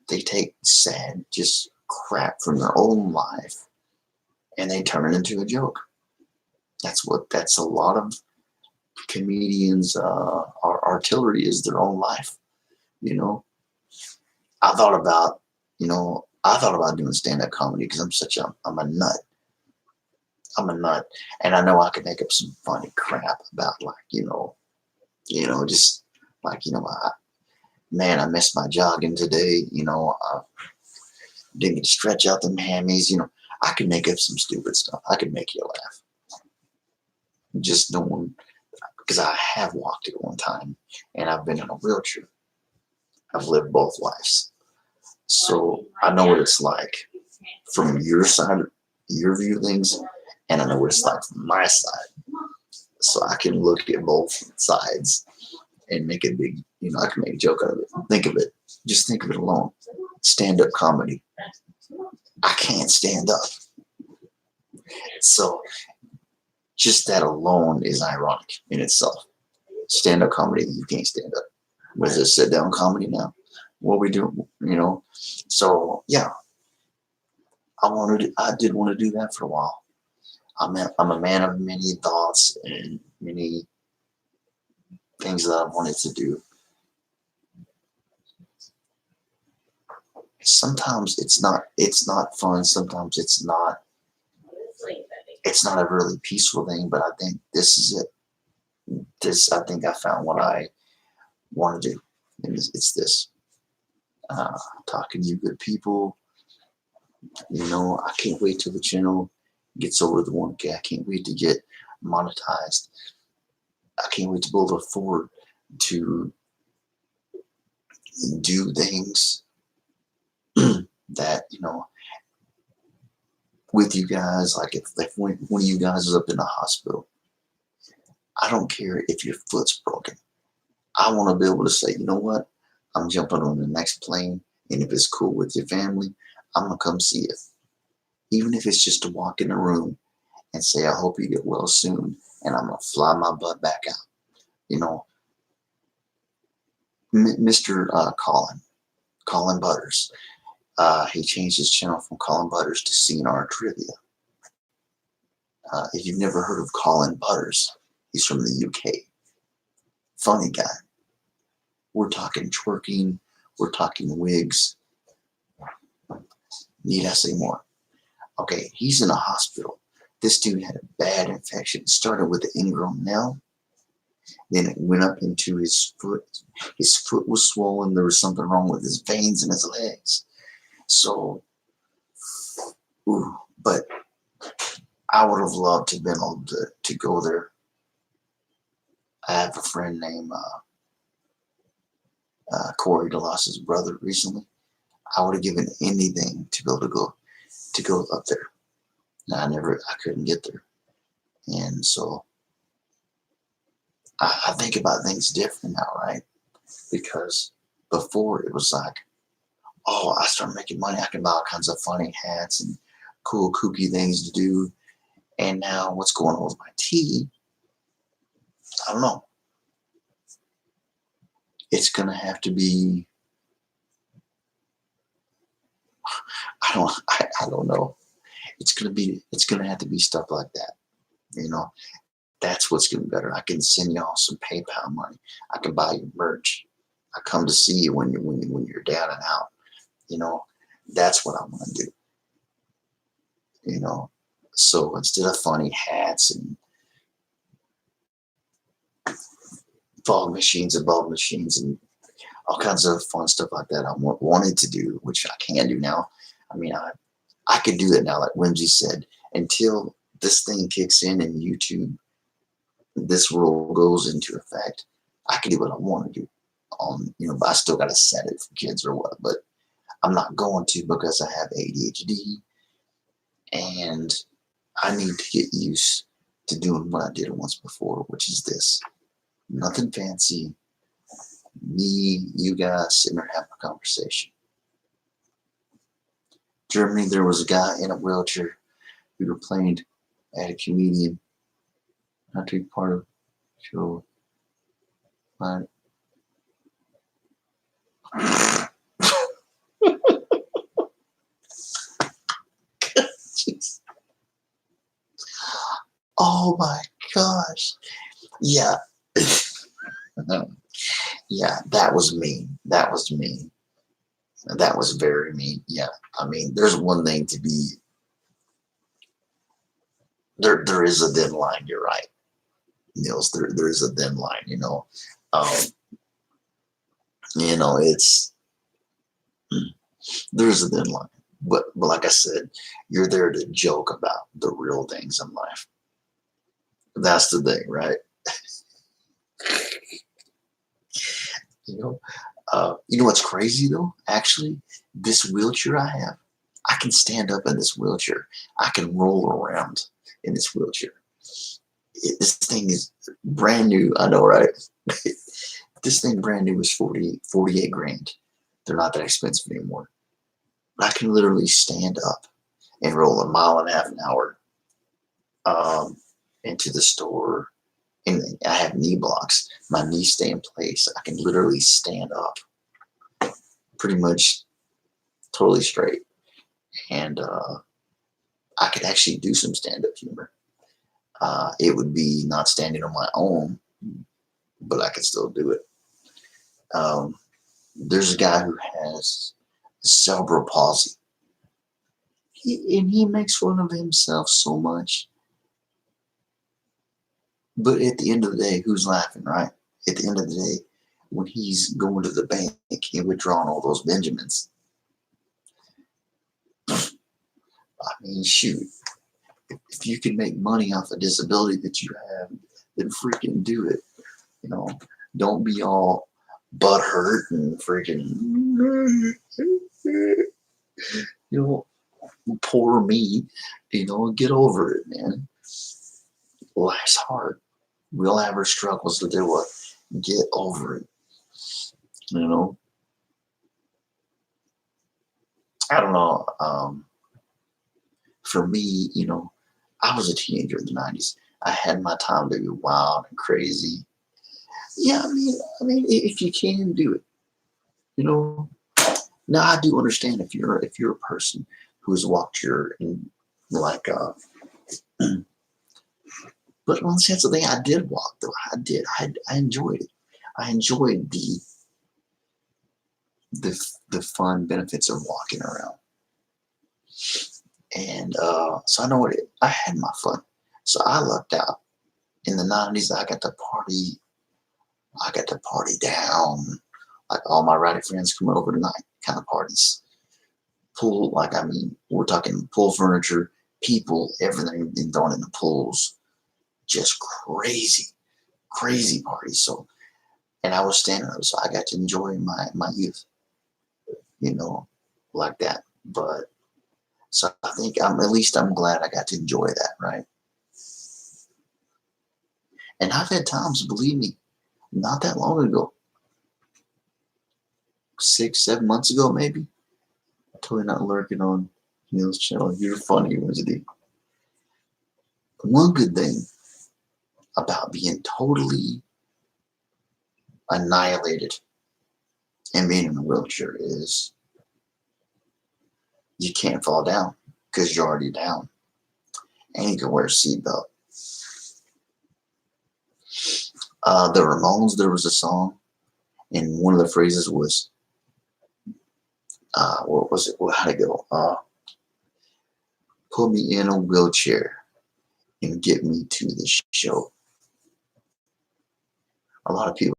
they take sad just crap from their own life, and they turn it into a joke. That's a lot of comedians. Our artillery is their own life, you know. I thought about doing stand-up comedy because I'm a nut. I'm a nut, and I know I could make up some funny crap about like just like man, I missed my jogging today. I didn't get to stretch out the hammies. I could make up some stupid stuff. I could make you laugh. Just no one, because I have walked it one time, and I've been in a wheelchair. I've lived both lives. So I know what it's like from your side, your view of things, and I know what it's like from my side. So I can look at both sides and make a big, I can make a joke out of it. Think of it. Just think of it alone. Stand-up comedy. I can't stand up. So just that alone is ironic in itself. Stand-up comedy, you can't stand up. What is this, sit-down comedy now? What we do, So yeah, I did want to do that for a while. I'm a man of many thoughts and many things that I wanted to do. Sometimes it's not fun. Sometimes it's not a really peaceful thing, but I think this is it. I think I found what I want to do. And it's this. Talking to you good people. I can't wait till the channel gets over the 1K. I can't wait to get monetized. I can't wait to be able to afford to do things that, with you guys. Like if one of you guys is up in the hospital, I don't care if your foot's broken. I want to be able to say, you know what? I'm jumping on the next plane, and if it's cool with your family, I'm going to come see it. Even if it's just to walk in a room and say, I hope you get well soon, and I'm going to fly my butt back out. Mr. Colin Butters, he changed his channel from Colin Butters to CNR Trivia. If you've never heard of Colin Butters, he's from the UK. Funny guy. We're talking twerking. We're talking wigs. Need I say more? Okay, he's in a hospital. This dude had a bad infection. It started with an ingrown nail. Then it went up into his foot. His foot was swollen. There was something wrong with his veins in his legs. So, but I would have loved to have been able to go there. I have a friend named Corey DeLoss's brother recently. I would have given anything to be able to go up there. And I couldn't get there. And so I think about things different now, right? Because Before it was like, oh, I start making money. I can buy all kinds of funny hats and cool, kooky things to do. And now what's going on with my tea? I don't know. It's going to have to be, I don't know. It's going to have to be stuff like that. You know, that's what's going to be better. I can send y'all some PayPal money. I can buy you merch. I come to see you when you're down and out. You know, that's what I want to do. You know, so instead of funny hats and fog machines and bulb machines and all kinds of fun stuff like that I wanted to do, which I can do now. I mean, I could do it now, like Whimsy said, until this thing kicks in and YouTube, this rule goes into effect. I can do what I want to do. But I still got to set it for kids or what. But I'm not going to because I have ADHD and I need to get used to doing what I did once before, which is this. Nothing fancy. Me, you guys sitting there having a conversation. Germany, there was a guy in a wheelchair who complained at a comedian not to be part of the show. But jeez. Oh my gosh. Yeah. Yeah, that was mean. That was mean. That was very mean. Yeah. I mean, there's one thing to be there is a thin line, you're right. Nils, there is a thin line, it's there's a thin line. But like I said, you're there to joke about the real things in life. That's the thing, right? You know what's crazy though? Actually, this wheelchair I have, I can stand up in this wheelchair. I can roll around in this wheelchair. This thing is brand new. I know, right? This thing brand new is 48 grand. They're not that expensive anymore. But I can literally stand up and roll 1.5 miles an hour into the store. And I have knee blocks. My knees stay in place. I can literally stand up pretty much totally straight. And I could actually do some stand-up humor. It would be not standing on my own, but I could still do it. There's a guy who has cerebral palsy. He makes fun of himself so much. But at the end of the day, who's laughing, right? At the end of the day, when he's going to the bank and withdrawing all those Benjamins, I mean, shoot. If you can make money off a disability that you have, then freaking do it. Don't be all butthurt and freaking, poor me. Get over it, man. Life's hard. We all have our struggles to deal with. Get over it. I don't know. For me, I was a teenager in the 90s. I had my time to be wild and crazy. Yeah, I mean, if you can do it, Now I do understand if you're a person who has walked your but once that's the thing, I did walk though. I did. I enjoyed it. I enjoyed the fun benefits of walking around. And so I know I had my fun. So I lucked out. In the 90s, I got to party down. Like all my rowdy friends coming over tonight kind of parties. Pool, we're talking pool furniture, people, everything being thrown in the pools. Just crazy parties. So, and I was standing up, so I got to enjoy my youth, like that. But so I think I'm glad I got to enjoy that, right? And I've had times, believe me, not that long ago, 6, 7 months ago, maybe. Totally not lurking on Neil's channel. You're funny, Wednesday. One good thing about being totally annihilated and being in a wheelchair is you can't fall down because you're already down. And you can wear a seatbelt. The Ramones, there was a song, and one of the phrases was, what was it? How'd it go? Put me in a wheelchair and get me to the show. A lot of people,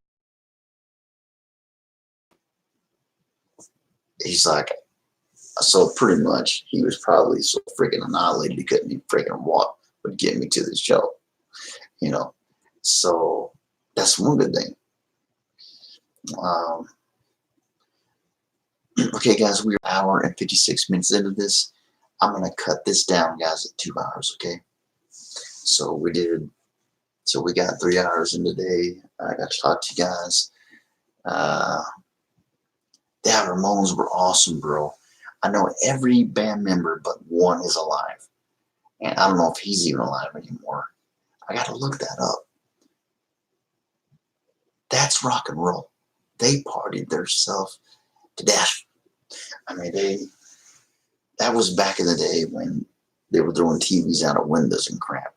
he's like, so pretty much he was probably so freaking annihilated he couldn't even freaking walk, but get me to the show, you know. So that's one good thing. Okay, guys, we're an hour and 56 minutes into this. I'm gonna cut this down, guys, at 2 hours. Okay. So we got 3 hours in today. I got to talk to you guys. The Ramones were awesome, bro. I know every band member but one is alive. And I don't know if he's even alive anymore. I got to look that up. That's rock and roll. They partied themselves to death. I mean, that was back in the day when they were throwing TVs out of windows and crap.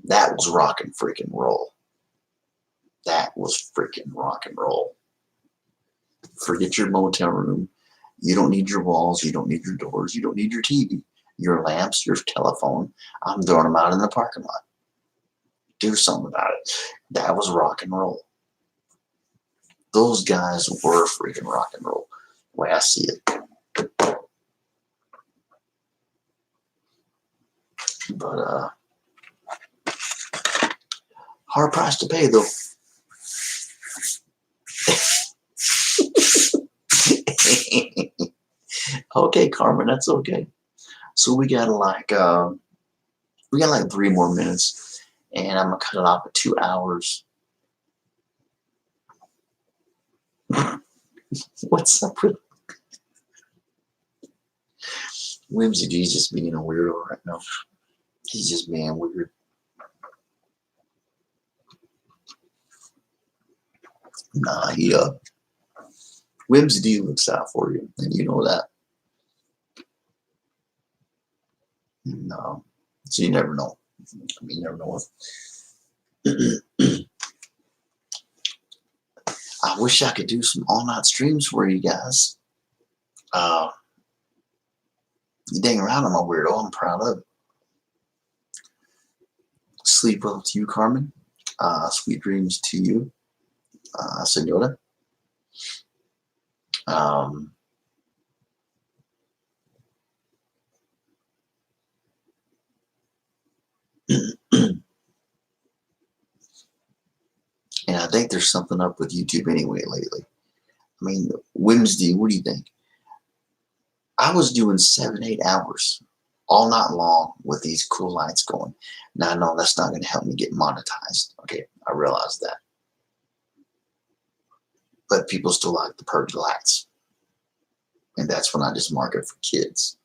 That was rock and freaking roll. That was freaking rock and roll. Forget your motel room. You don't need your walls. You don't need your doors. You don't need your TV, your lamps, your telephone. I'm throwing them out in the parking lot. Do something about it. That was rock and roll. Those guys were freaking rock and roll, the way I see it. But hard price to pay, though. Okay, Carmen, that's okay. So we got like 3 more minutes, and I'm gonna cut it off at 2 hours. What's up with Whimsy G's just being a weirdo right now. He's just being weird. Nah, he Whimsy D looks out for you, and you know that. No, so you never know. I mean, you never know what. I wish I could do some all-night streams for you guys. You dang around, I'm a weirdo. I'm proud of it. Sleep well to you, Carmen. Sweet dreams to you, Senora. And I think there's something up with YouTube anyway lately. I mean, Wednesday, what do you think? I was doing 7, 8 hours all night long with these cool lights going. Now, I know that's not going to help me get monetized. Okay, I realize that. But people still like the purge lights. And that's when I just market for kids.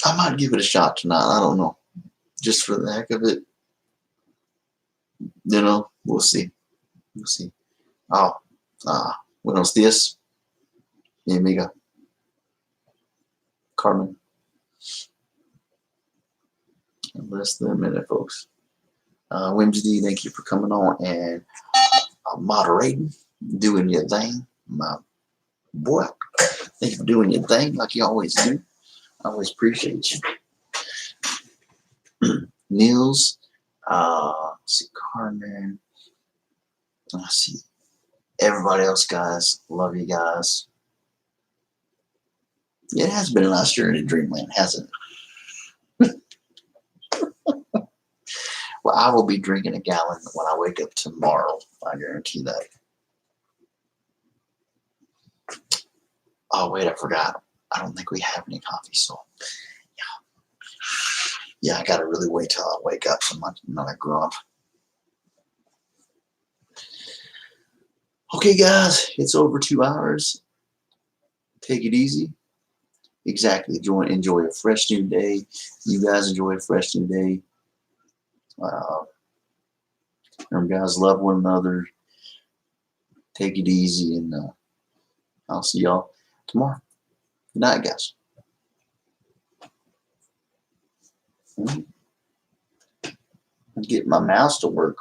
I might give it a shot tonight. I don't know. Just for the heck of it. You know, we'll see. We'll see. Oh, buenos dias, mi amiga Carmen. In less than a minute, folks. Wednesday, thank you for coming on and moderating, doing your thing. My boy, thank you for doing your thing like you always do. I always appreciate you. Niels, let's see, Carmen. I see everybody else, guys. Love you guys. It has been a nice journey to Dreamland, hasn't it? Well, I will be drinking a gallon when I wake up tomorrow. I guarantee that. Oh, wait, I forgot. I don't think we have any coffee, so yeah, I got to really wait till I wake up so I'm not a grump. Okay, guys, it's over 2 hours. Take it easy. Exactly. Enjoy a fresh new day. You guys enjoy a fresh new day. Remember, guys, love one another. Take it easy, and I'll see y'all tomorrow. Good night, guys. Get my mouse to work.